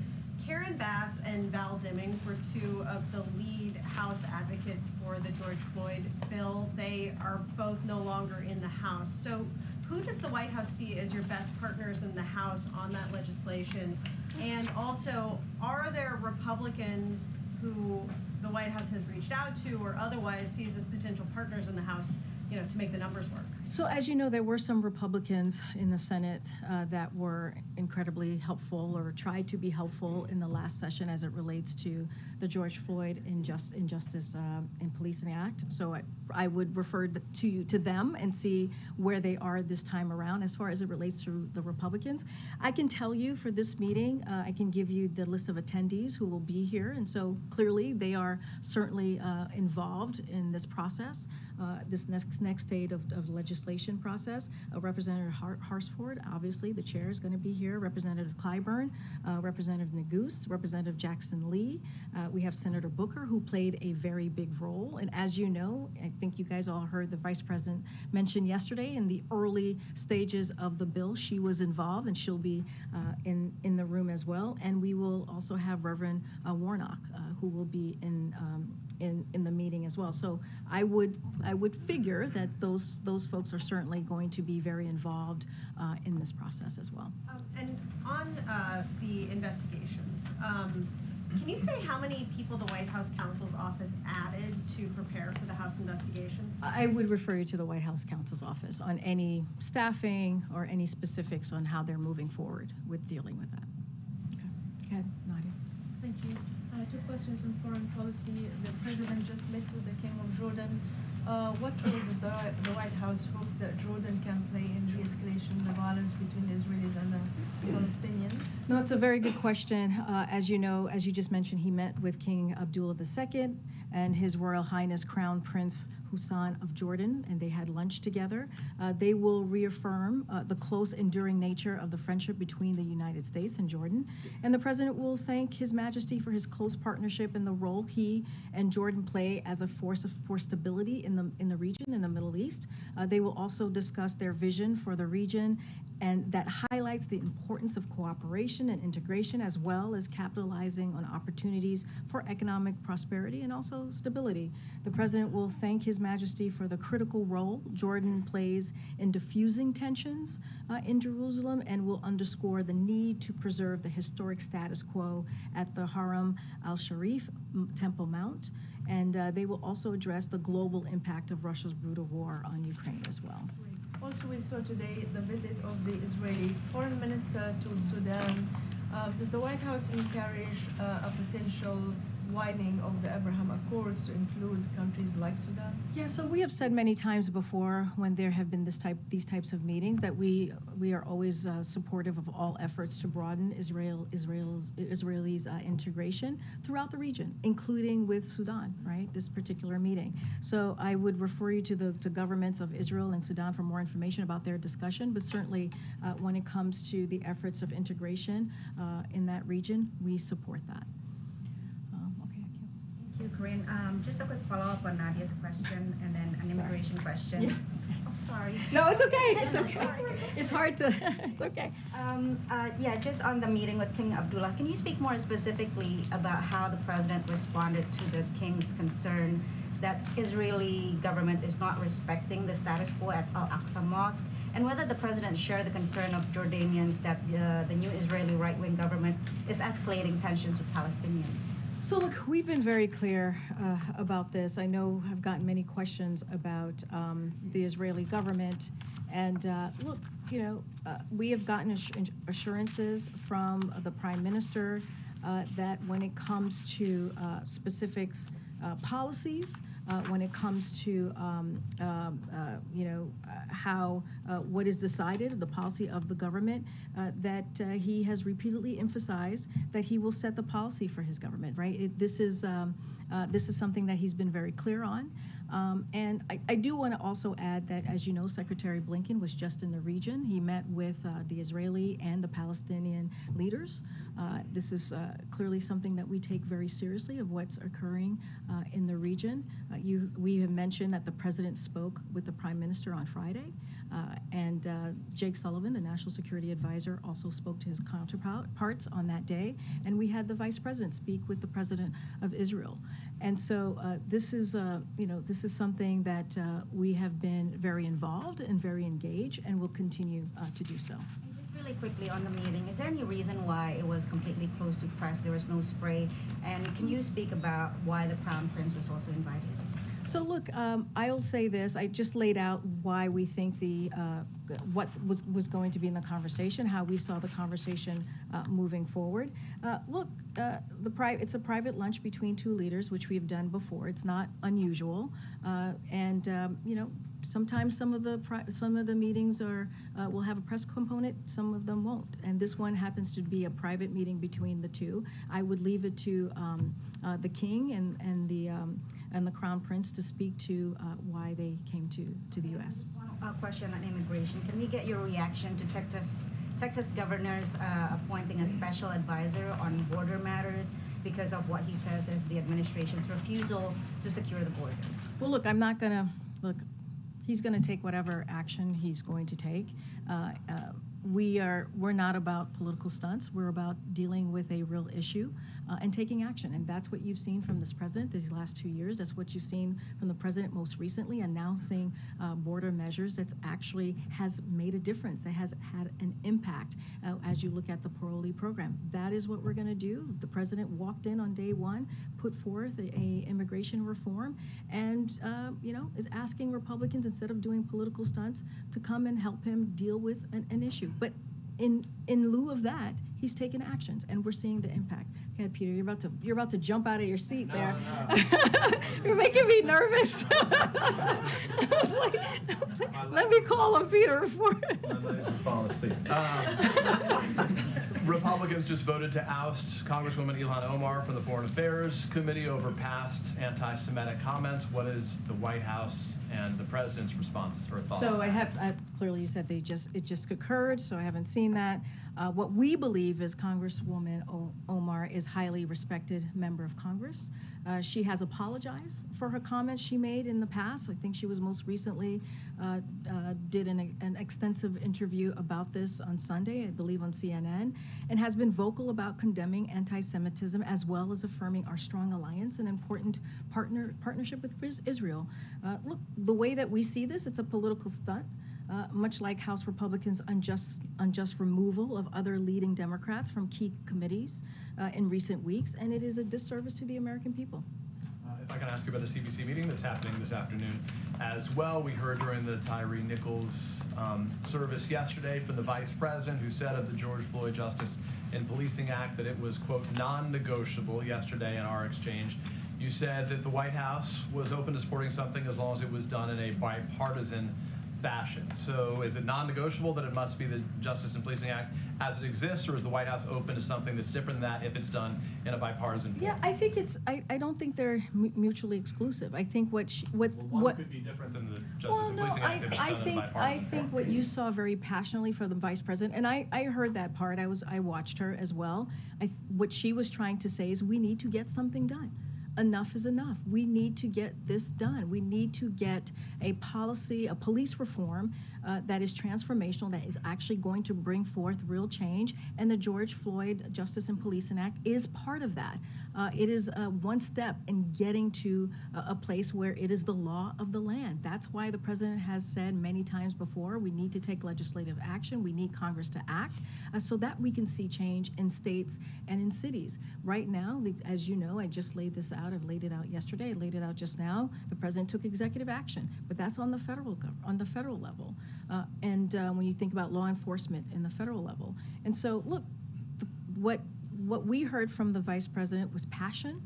Karen Bass and Val Demings were two of the lead House advocates for the George Floyd bill. They are both no longer in the House. So who does the White House see as your best partners in the House on that legislation? And also, are there Republicans who the White House has reached out to or otherwise sees as potential partners in the House, to make the numbers work? So as you know, there were some Republicans in the Senate that were incredibly helpful or tried to be helpful in the last session as it relates to the George Floyd Injustice in Policing Act. So I would refer to them and see where they are this time around as far as it relates to the Republicans. I can tell you for this meeting, I can give you the list of attendees who will be here. And so clearly they are certainly involved in this process. This next stage of the legislation process. Representative Harsford, obviously the chair, is going to be here. Representative Clyburn, Representative Neguse, Representative Jackson Lee. We have Senator Booker, who played a very big role. And as you know, I think you guys all heard the Vice President mention yesterday in the early stages of the bill, she was involved, and she'll be in the room as well. And we will also have Reverend Warnock, who will be in the meeting as well. So I would figure that those folks are certainly going to be very involved in this process as well. And on the investigations, can you say how many people the White House counsel's office added to prepare for the House investigations? I would refer you to the White House counsel's office on any staffing or any specifics on how they're moving forward with dealing with that. Okay. Go ahead, Nadia. Thank you. Two questions on foreign policy. The president just met with the King of Jordan. What role does the White House hopes that Jordan can play in de-escalation the violence between the Israelis and the Palestinians? No, it's a very good question. As you know, as you just mentioned, he met with King Abdullah II and His Royal Highness Crown Prince Hussein of Jordan, and they had lunch together. They will reaffirm the close, enduring nature of the friendship between the United States and Jordan. And the president will thank His Majesty for his close partnership and the role he and Jordan play as a force for stability in the region, in the Middle East. They will also discuss their vision for the region, and that highlights the importance of cooperation and integration, as well as capitalizing on opportunities for economic prosperity and also stability. The president will thank His His Majesty for the critical role Jordan plays in diffusing tensions in Jerusalem, and will underscore the need to preserve the historic status quo at the Haram al-Sharif Temple Mount. And they will also address the global impact of Russia's brutal war on Ukraine as well. Also, we saw today the visit of the Israeli foreign minister to Sudan. Does the White House encourage a potential widening of the Abraham Accords to include countries like Sudan? Yeah, so we have said many times before when there have been these types of meetings that we are always supportive of all efforts to broaden Israelis' integration throughout the region, including with Sudan, right? This particular meeting. So I would refer you to governments of Israel and Sudan for more information about their discussion. But certainly, when it comes to the efforts of integration in that region, we support that. Thank you, Karine. Just a quick follow-up on Nadia's question and then an immigration question. Yeah. I'm sorry. No, it's okay. It's okay. Sorry. It's hard to. It's okay. Yeah, just on the meeting with King Abdullah, can you speak more specifically about how the president responded to the king's concern that Israeli government is not respecting the status quo at Al-Aqsa Mosque, and whether the president shared the concern of Jordanians that the new Israeli right-wing government is escalating tensions with Palestinians? So look, we've been very clear about this. I know I've gotten many questions about the Israeli government. And look, you know, we have gotten assurances from the Prime Minister that when it comes to specifics, policies, when it comes to how what is decided, the policy of the government, that he has repeatedly emphasized that he will set the policy for his government. Right? This is something that he's been very clear on. And I do want to also add that, as you know, Secretary Blinken was just in the region. He met with the Israeli and the Palestinian leaders. This is clearly something that we take very seriously of what's occurring in the region. We have mentioned that the president spoke with the Prime Minister on Friday, and Jake Sullivan, the National Security Advisor, also spoke to his counterparts on that day, and we had the Vice President speak with the President of Israel. And so this is something that we have been very involved and very engaged, and will continue to do so. Really quickly on the meeting, is there any reason why it was completely closed to press? There was no spray, and can you speak about why the Crown Prince was also invited? So look, I'll say this. I just laid out why we think what was going to be in the conversation, how we saw the conversation moving forward. Look, it's a private lunch between two leaders, which we have done before. It's not unusual, and you know, sometimes some of the meetings will have a press component, some of them won't. And this one happens to be a private meeting between the two. I would leave it to the King and the Crown Prince to speak to why they came to the U.S. One question on immigration. Can we get your reaction to Texas governors appointing a special advisor on border matters because of what he says is the administration's refusal to secure the border? Well, look, I'm not going to look. He's going to take whatever action he's going to take. We're not about political stunts. We're about dealing with a real issue and taking action. And that's what you've seen from this president these last 2 years. That's what you've seen from the president most recently, announcing border measures that actually has made a difference, that has had an impact as you look at the parolee program. That is what we're going to do. The president walked in on day one, put forth a immigration reform, and is asking Republicans, instead of doing political stunts, to come and help him deal with an issue. But in lieu of that, he's taken actions, and we're seeing the impact. Okay, Peter, you're about to jump out of your seat there. No. You're making me nervous. I was like, let me call on Peter before. Fall asleep. Republicans just voted to oust Congresswoman Ilhan Omar from the Foreign Affairs Committee over past anti-Semitic comments. What is the White House and the president's response or thought? So clearly you said it just occurred, so I haven't seen that. What we believe is Congresswoman Omar is highly respected member of Congress. She has apologized for her comments she made in the past. I think she was most recently did an extensive interview about this on Sunday, I believe on CNN, and has been vocal about condemning anti-Semitism as well as affirming our strong alliance and important partnership with Israel. Look, the way that we see this, it's a political stunt. Much like House Republicans' unjust removal of other leading Democrats from key committees in recent weeks, and it is a disservice to the American people. If I can ask you about the CBC meeting that's happening this afternoon as well. We heard during the Tyree Nichols service yesterday from the Vice President, who said of the George Floyd Justice in Policing Act that it was, quote, non-negotiable yesterday in our exchange. You said that the White House was open to supporting something as long as it was done in a bipartisan fashion. So is it non-negotiable that it must be the Justice and Policing Act as it exists, or is the White House open to something that's different than that if it's done in a bipartisan form? Yeah, I think it's, I don't think they're mutually exclusive. I think what One could be different than the Justice and Policing Act if it's done in a bipartisan I think form. what you saw very passionately from the Vice President, and I heard that part, I watched her as well. What she was trying to say is we need to get something done. Enough is enough. We need to get this done. We need to get a policy, a police reform that is transformational, that is actually going to bring forth real change. And the George Floyd Justice and Policing Act is part of that. It is one step in getting to a place where it is the law of the land. That's why the president has said many times before, we need to take legislative action. We need Congress to act so that we can see change in states and in cities. Right now, as you know, I just laid this out. I've laid it out yesterday. I laid it out just now. The president took executive action, but that's on the federal level. When you think about law enforcement in the federal level, and so look, what we heard from the Vice President was passion.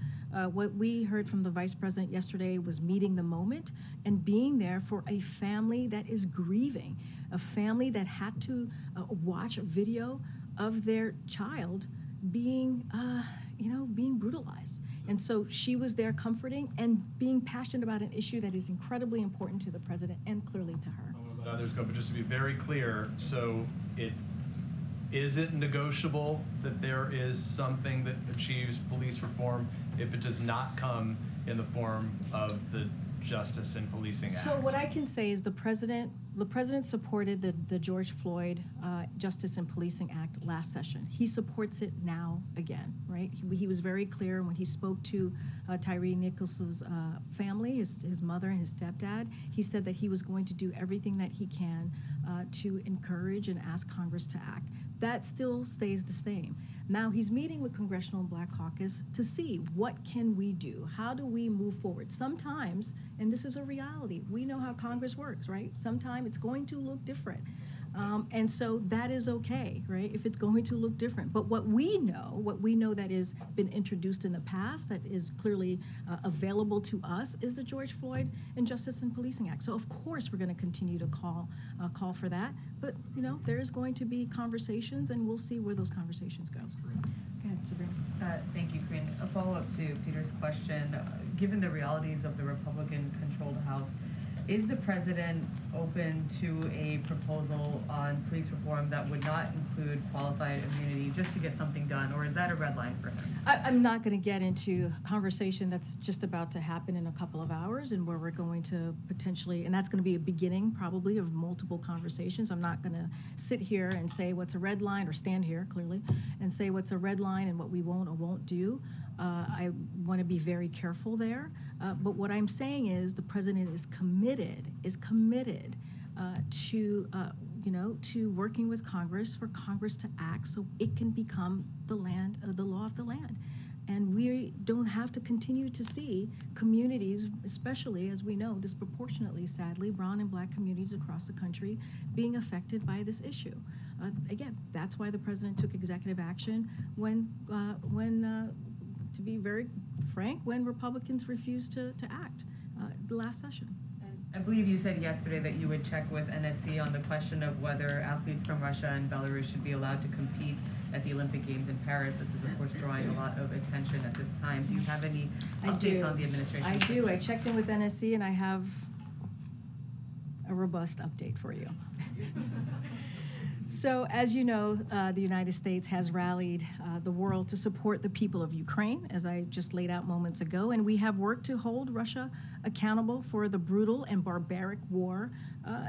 What we heard from the Vice President yesterday was meeting the moment and being there for a family that is grieving, a family that had to watch a video of their child being, being brutalized. And so she was there comforting and being passionate about an issue that is incredibly important to the president and clearly to her. I want to let others go, but just to be very clear, so is it negotiable that there is something that achieves police reform if it does not come in the form of the Justice and Policing Act? So what I can say is the president supported the George Floyd Justice and Policing Act last session. He supports it now again, right? He was very clear when he spoke to Tyree Nichols' family, his mother and his stepdad. He said that he was going to do everything that he can to encourage and ask Congress to act. That still stays the same. Now he's meeting with Congressional Black Caucus to see what can we do? How do we move forward? Sometimes, and this is a reality, we know how Congress works, right? Sometimes it's going to look different. And so that is okay, right? If it's going to look different. But what we know that has been introduced in the past, that is clearly available to us, is the George Floyd and Justice and Policing Act. So of course we're going to continue to call for that. But there is going to be conversations, and we'll see where those conversations go. Go ahead, Sabrina. Thank you, Karine. A follow-up to Peter's question. Given the realities of the Republican-controlled House, is the president open to a proposal on police reform that would not include qualified immunity just to get something done, or is that a red line for him? I'm not going to get into a conversation that's just about to happen in a couple of hours and where we're going to potentially, and that's going to be a beginning probably of multiple conversations. I'm not going to sit here and say what's a red line, or stand here clearly and say what's a red line and what we won't or won't do. I want to be very careful there. But what I'm saying is the president is committed to working with Congress for Congress to act so it can become the law of the land. And we don't have to continue to see communities, especially as we know, disproportionately, sadly, brown and black communities across the country being affected by this issue. Again, that's why the president took executive action when to be very frank, when Republicans refused to act the last session. I believe you said yesterday that you would check with NSC on the question of whether athletes from Russia and Belarus should be allowed to compete at the Olympic Games in Paris. This is, of course, drawing a lot of attention at this time. Do you have any updates on the administration? I do. I checked in with NSC, and I have a robust update for you. So, as you know, the United States has rallied the world to support the people of Ukraine, as I just laid out moments ago, and we have worked to hold Russia accountable for the brutal and barbaric war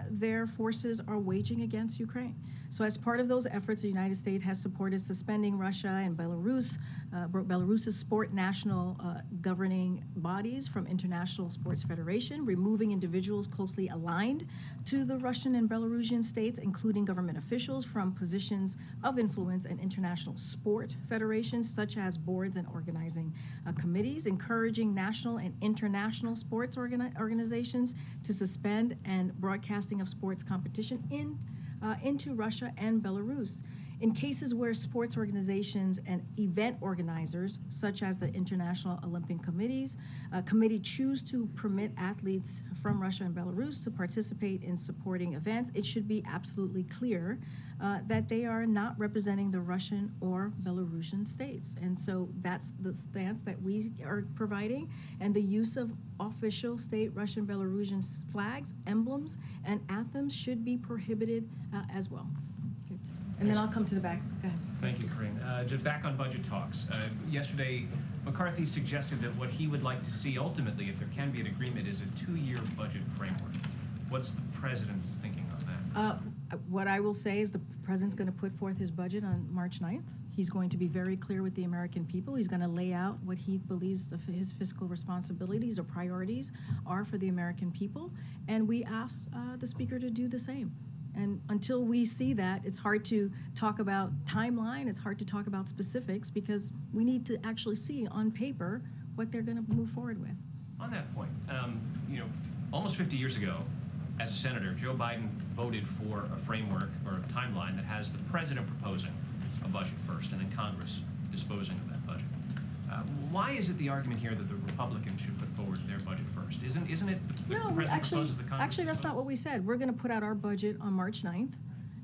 their forces are waging against Ukraine. So, as part of those efforts, the United States has supported suspending Russia and Belarus's sport national governing bodies from International Sports Federation, removing individuals closely aligned to the Russian and Belarusian states, including government officials, from positions of influence in international sport federations, such as boards and organizing committees, encouraging national and international sports organizations to suspend and broadcasting of sports competition into Russia and Belarus. In cases where sports organizations and event organizers, such as the International Olympic Committee, choose to permit athletes from Russia and Belarus to participate in supporting events, it should be absolutely clear that they are not representing the Russian or Belarusian states. And so that's the stance that we are providing. And the use of official state Russian Belarusian flags, emblems, and anthems should be prohibited as well. And then I'll come to the back. Go ahead. Thank you, Karine. Just back on budget talks. Yesterday, McCarthy suggested that what he would like to see ultimately, if there can be an agreement, is a 2-year budget framework. What's the president's thinking on that? What I will say is the president's going to put forth his budget on March 9th. He's going to be very clear with the American people. He's going to lay out what he believes his fiscal responsibilities or priorities are for the American people. And we asked the Speaker to do the same. And until we see that, it's hard to talk about timeline, it's hard to talk about specifics, because we need to actually see on paper what they're going to move forward with. On that point, almost 50 years ago, as a senator, Joe Biden voted for a framework or a timeline that has the president proposing a budget first and then Congress disposing of that budget. Why is it the argument here that the Republicans should put forward their budget first? Isn't it the president proposes the Congress? Actually, that's not what we said. We're going to put out our budget on March 9th,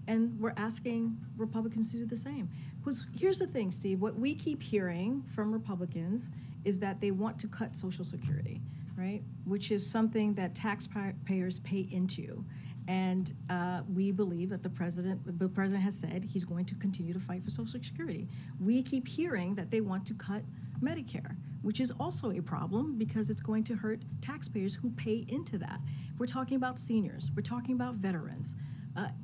and we're asking Republicans to do the same. Because here's the thing, Steve, what we keep hearing from Republicans is that they want to cut Social Security, right? Which is something that taxpayers pay into. And we believe that the president has said he's going to continue to fight for Social Security. We keep hearing that they want to cut Medicare, which is also a problem because it's going to hurt taxpayers who pay into that. We're talking about seniors, we're talking about veterans.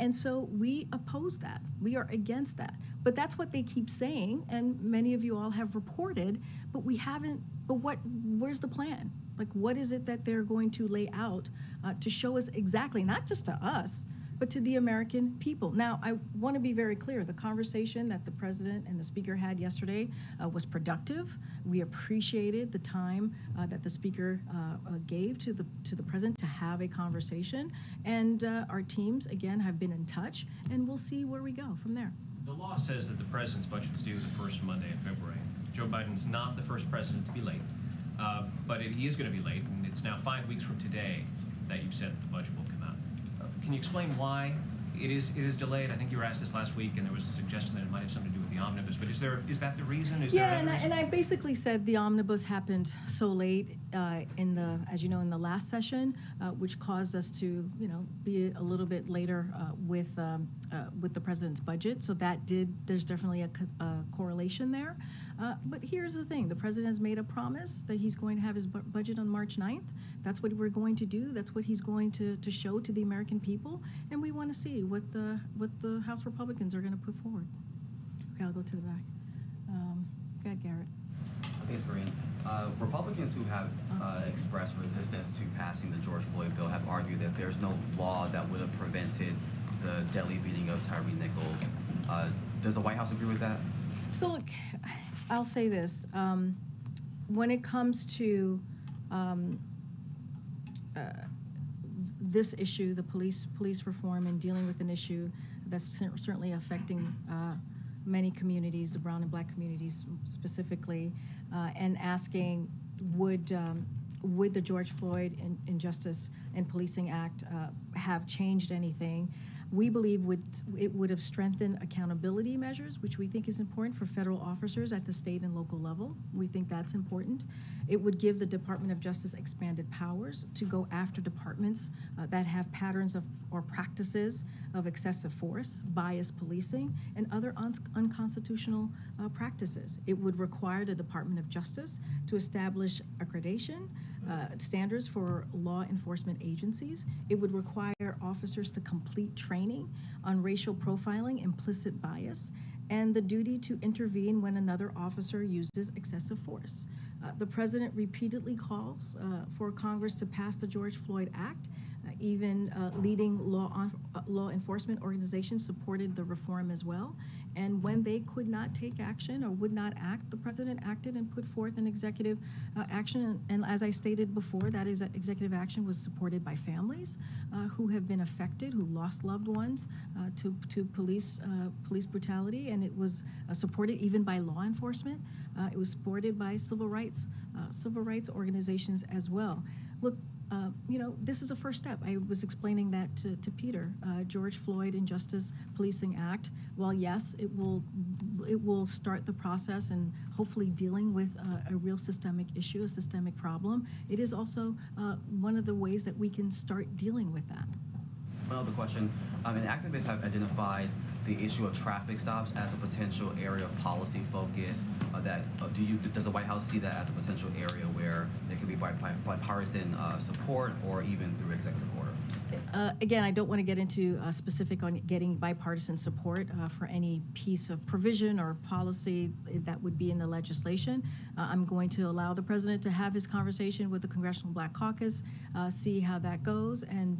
And so we oppose that. We are against that. But that's what they keep saying, and many of you all have reported, but we haven't, where's the plan? Like, what is it that they're going to lay out to show us exactly, not just to us, but to the American people? Now, I want to be very clear. The conversation that the president and the speaker had yesterday was productive. We appreciated the time that the speaker gave to the president to have a conversation. And our teams, again, have been in touch, and we'll see where we go from there. The law says that the president's budget's due the first Monday in February. Joe Biden's not the first president to be late, but he is going to be late, and it's now 5 weeks from today that you've said that the budget will come out. Can you explain why it is delayed? I think you were asked this last week, and there was a suggestion that it might have something to do with the omnibus. But is that the reason? And I basically said the omnibus happened so late as you know, in the last session, which caused us to, be a little bit later with the president's budget. So there's definitely a correlation there. But here's the thing: the president has made a promise that he's going to have his budget on March 9th. That's what we're going to do. That's what he's going to show to the American people, and we want to see what the House Republicans are going to put forward. Okay, I'll go to the back. Go ahead, Garrett. Thanks, Karine. Republicans who have expressed resistance to passing the George Floyd bill have argued that there's no law that would have prevented the deadly beating of Tyre Nichols. Does the White House agree with that? So look, I'll say this. When it comes to this issue, the police reform, and dealing with an issue that's certainly affecting many communities, the brown and black communities specifically, and asking would the George Floyd Injustice and Policing Act have changed anything? We believe it would have strengthened accountability measures, which we think is important for federal officers at the state and local level. We think that's important. It would give the Department of Justice expanded powers to go after departments that have patterns of or practices of excessive force, biased policing, and other unconstitutional practices. It would require the Department of Justice to establish accreditation standards for law enforcement agencies. It would require officers to complete training on racial profiling, implicit bias, and the duty to intervene when another officer uses excessive force. The president repeatedly calls for Congress to pass the George Floyd Act. Even leading law enforcement organizations supported the reform as well. And when they could not take action or would not act, the president acted and put forth an executive action. And as I stated before, that is executive action was supported by families who have been affected, who lost loved ones to police brutality, and it was supported even by law enforcement. It was supported by civil rights organizations as well. Look, this is a first step. I was explaining that to Peter. George Floyd Injustice Policing Act, while yes, it will start the process and hopefully dealing with a real systemic issue, a systemic problem, it is also one of the ways that we can start dealing with that. One other question. Activists have identified the issue of traffic stops as a potential area of policy focus. Does the White House see that as a potential area where there could be bipartisan support or even through executive order? Again, I don't want to get into specific on getting bipartisan support for any piece of provision or policy that would be in the legislation. I'm going to allow the president to have his conversation with the Congressional Black Caucus, see how that goes, and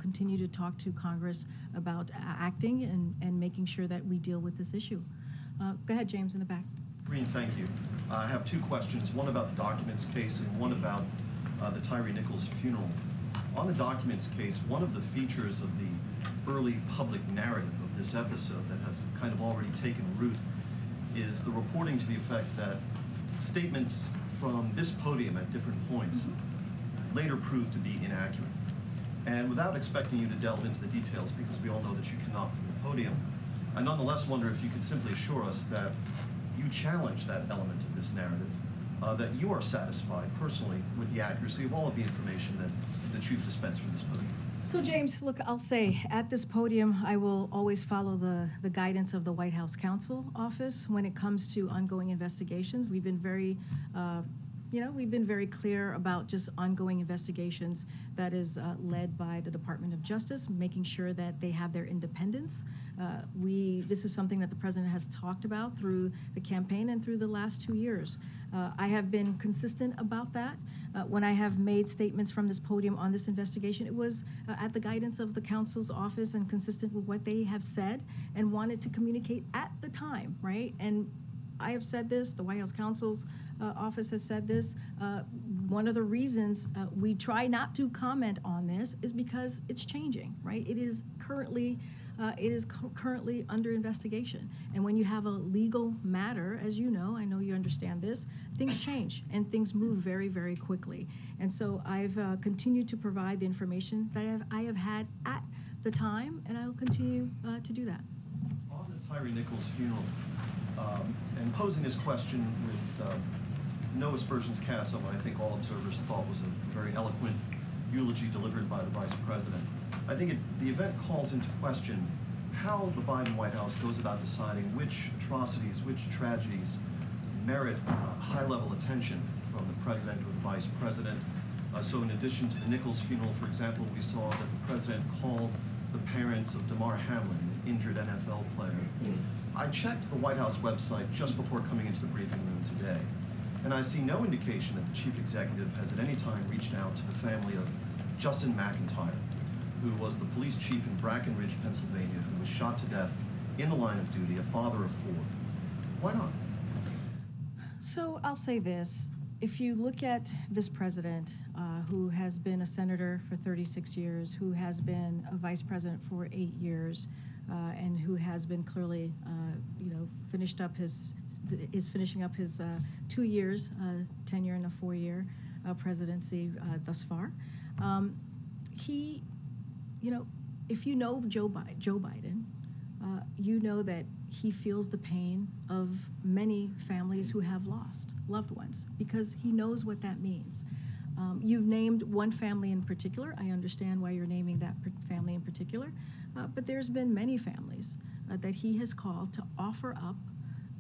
continue to talk to Congress about acting and making sure that we deal with this issue. Go ahead, James, in the back. Karine, thank you. I have two questions, one about the documents case and one about the Tyre Nichols funeral. On the documents case, one of the features of the early public narrative of this episode that has kind of already taken root is the reporting to the effect that statements from this podium at different points later proved to be inaccurate. And without expecting you to delve into the details, because we all know that you cannot from the podium, I nonetheless wonder if you could simply assure us that you challenge that element of this narrative, that you are satisfied personally with the accuracy of all of the information that you've dispensed from this podium. So James, look, I'll say at this podium, I will always follow the guidance of the White House Counsel Office when it comes to ongoing investigations. We've been very clear about just ongoing investigations that is led by the Department of Justice, making sure that they have their independence. This is something that the president has talked about through the campaign and through the last 2 years. I have been consistent about that. When I have made statements from this podium on this investigation, it was at the guidance of the counsel's office and consistent with what they have said and wanted to communicate at the time, right? And I have said this, the White House counsel's office has said this. One of the reasons we try not to comment on this is because it's changing, right? It is currently under investigation. And when you have a legal matter, as you know, I know you understand this, things change and things move very, very quickly. And so I've continued to provide the information that I have had at the time, and I will continue to do that. On the Tyre Nichols funeral, and posing this question with no aspersions cast on what I think all observers thought was a very eloquent eulogy delivered by the Vice President, I think the event calls into question how the Biden White House goes about deciding which atrocities, which tragedies merit high-level attention from the President or the Vice President. So in addition to the Nichols funeral, for example, we saw that the President called the parents of Damar Hamlin, an injured NFL player. I checked the White House website just before coming into the briefing room today, and I see no indication that the Chief Executive has at any time reached out to the family of Justin McIntyre, who was the police chief in Brackenridge, Pennsylvania, who was shot to death in the line of duty, a father of 4. Why not? So I'll say this. If you look at this president, who has been a senator for 36 years, who has been a vice president for 8 years, and who has been clearly, finishing up his 2 years tenure and a 4-year presidency thus far, he, if you know Joe Biden, you know that he feels the pain of many families who have lost loved ones, because he knows what that means. You've named one family in particular. I understand why you're naming that family in particular, but there's been many families that he has called to offer up,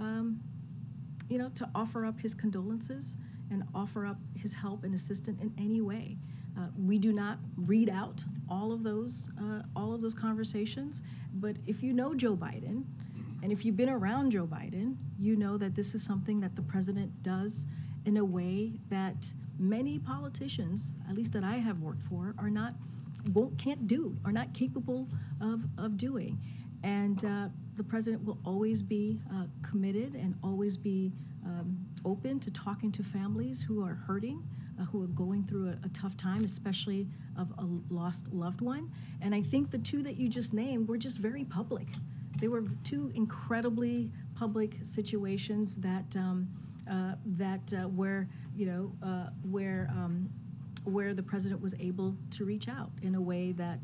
to offer up his condolences and offer up his help and assistance in any way. We do not read out all of those conversations, but if you know Joe Biden, and if you've been around Joe Biden, you know that this is something that the president does in a way that many politicians, at least that I have worked for, can't do, are not capable of doing. And the president will always be committed and always be open to talking to families who are hurting, who are going through a tough time, especially of a lost loved one. And I think the two that you just named were just very public. They were two incredibly public situations where the president was able to reach out in a way that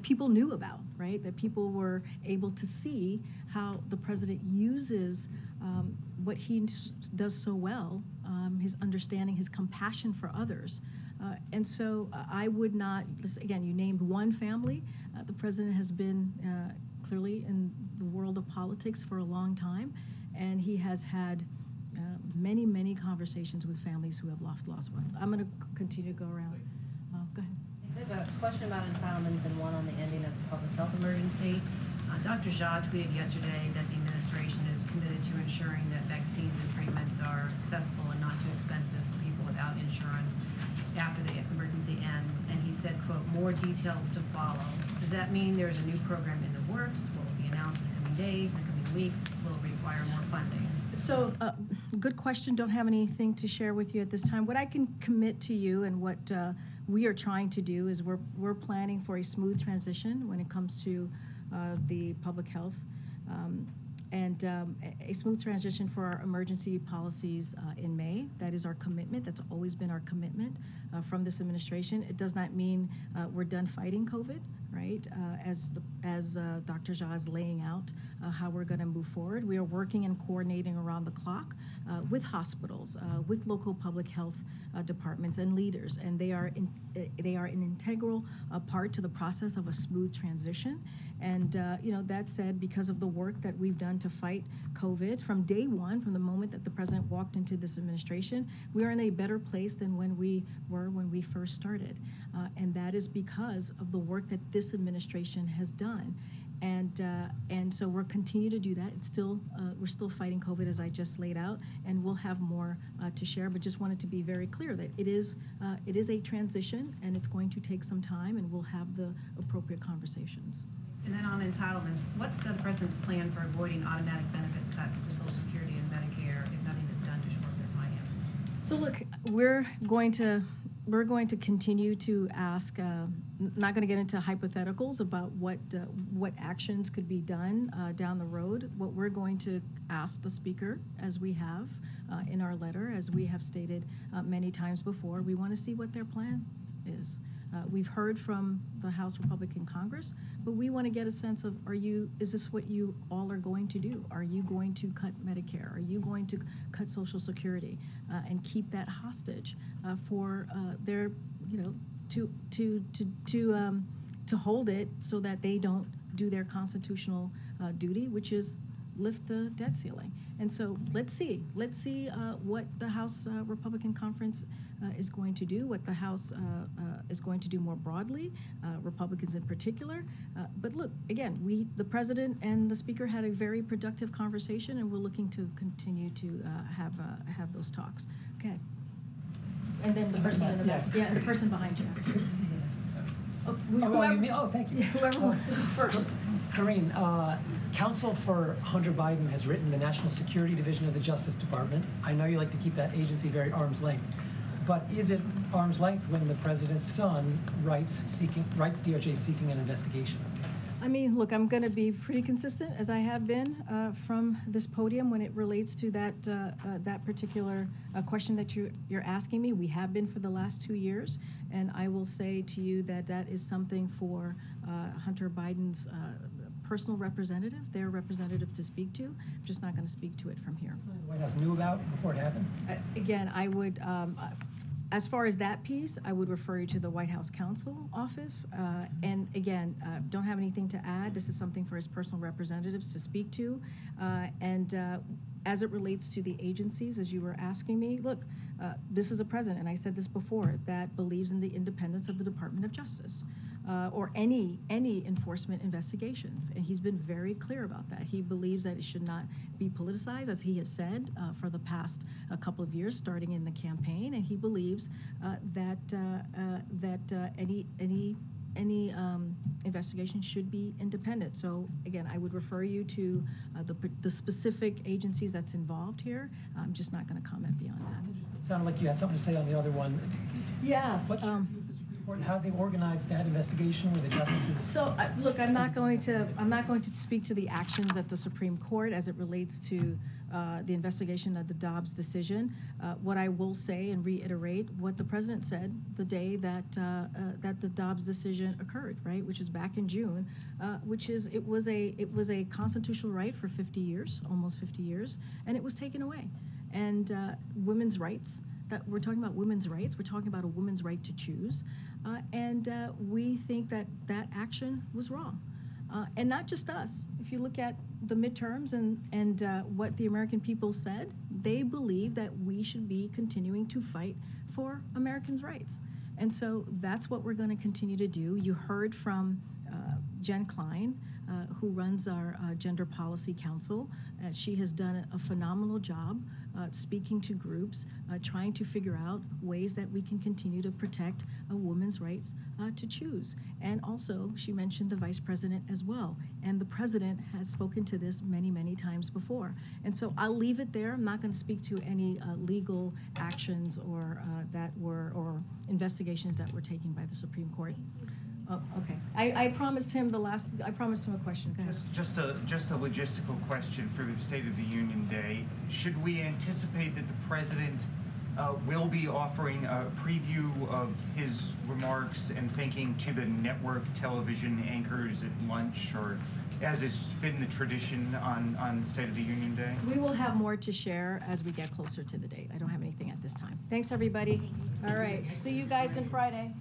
people knew about, right? That people were able to see how the president uses what he does so well, his understanding, his compassion for others. And so I would not, again, you named one family. The president has been clearly in the world of politics for a long time, and he has had many, many conversations with families who have lost ones. I'm going to continue to go around. Go ahead. I have a question about entitlements and one on the ending of the public health emergency. Dr. Jha tweeted yesterday that the administration is committed to ensuring that vaccines and treatments are accessible and not too expensive for people without insurance after the emergency ends. And he said, quote, more details to follow. Does that mean there's a new program in the works? Will it be announced in the coming days, in the coming weeks? Will it require more funding? So, good question. Don't have anything to share with you at this time. What I can commit to you and what we are trying to do is we're planning for a smooth transition when it comes to the public health and a smooth transition for our emergency policies in May. That is our commitment. That's always been our commitment from this administration. It does not mean we're done fighting COVID, right? As Dr. Jha is laying out how we're going to move forward. We are working and coordinating around the clock with hospitals, with local public health departments and leaders, and they are an integral part to the process of a smooth transition. And that said, because of the work that we've done to fight COVID from day one, from the moment that the president walked into this administration, we are in a better place than when we were when we first started, and that is because of the work that this administration has done. And so we'll continue to do that. It's still we're still fighting COVID, as I just laid out, and we'll have more to share. But just wanted to be very clear that it is a transition, and it's going to take some time, and we'll have the appropriate conversations. And then on entitlements, what's the president's plan for avoiding automatic benefit cuts to Social Security and Medicare if nothing is done to shore up their finances? So look, we're going to continue to ask. Not going to get into hypotheticals about what actions could be done down the road. What we're going to ask the Speaker, as we have in our letter, as we have stated many times before, we want to see what their plan is. We've heard from the House Republican Congress, but we want to get a sense of, is this what you all are going to do? Are you going to cut Medicare? Are you going to cut Social Security and keep that hostage for their, to hold it so that they don't do their constitutional duty, which is lift the debt ceiling? And so let's see what the House Republican Conference is going to do, what the House is going to do more broadly, Republicans in particular. But look, again, the President and the Speaker had a very productive conversation, and we're looking to continue to have those talks. Okay. And then the person in the back. Yeah, the person behind you. Thank you. Whoever wants it first. Karine, counsel for Hunter Biden has written the National Security Division of the Justice Department. I know you like to keep that agency very arm's length, but is it arm's length when the president's son writes DOJ seeking an investigation? I mean, look, I'm going to be pretty consistent, as I have been from this podium when it relates to that particular question that you're asking me. We have been for the last 2 years, and I will say to you that that is something for Hunter Biden's personal representative, their representative, to speak to. I'm just not going to speak to it from here. The White House knew about before it happened? Again, I would, as far as that piece, I would refer you to the White House Counsel Office. And again, don't have anything to add. This is something for his personal representatives to speak to. As it relates to the agencies, as you were asking me, look, this is a president, and I said this before, that believes in the independence of the Department of Justice. Or any enforcement investigations. And he's been very clear about that. He believes that it should not be politicized, as he has said for the past couple of years, starting in the campaign. And he believes that any investigation should be independent. So again, I would refer you to the specific agencies that's involved here. I'm just not going to comment beyond that. It sounded like you had something to say on the other one. Yes. What's your how they organized that investigation with the justices? So look, I'm not going to speak to the actions at the Supreme Court as it relates to the investigation of the Dobbs decision. What I will say and reiterate what the president said the day that that the Dobbs decision occurred, right, which is back in June, which is it was a constitutional right for 50 years, almost 50 years, and it was taken away. And women's rights. That we're talking about women's rights. We're talking about a woman's right to choose. And we think that that action was wrong. And not just us. If you look at the midterms and what the American people said, they believe that we should be continuing to fight for Americans' rights. And so that's what we're going to continue to do. You heard from Jen Klein, who runs our Gender Policy Council. She has done a phenomenal job speaking to groups, trying to figure out ways that we can continue to protect a woman's rights to choose. And also, she mentioned the vice president as well. And the president has spoken to this many, many times before. And so I'll leave it there. I'm not going to speak to any legal actions or or investigations that were taken by the Supreme Court. Oh, okay. I promised him I promised him a question. Go ahead. Just a logistical question for the State of the Union Day. Should we anticipate that the president will be offering a preview of his remarks and thinking to the network television anchors at lunch, or as has been the tradition on State of the Union Day? We will have more to share as we get closer to the date. I don't have anything at this time. Thanks, everybody. All right. See you guys on Friday.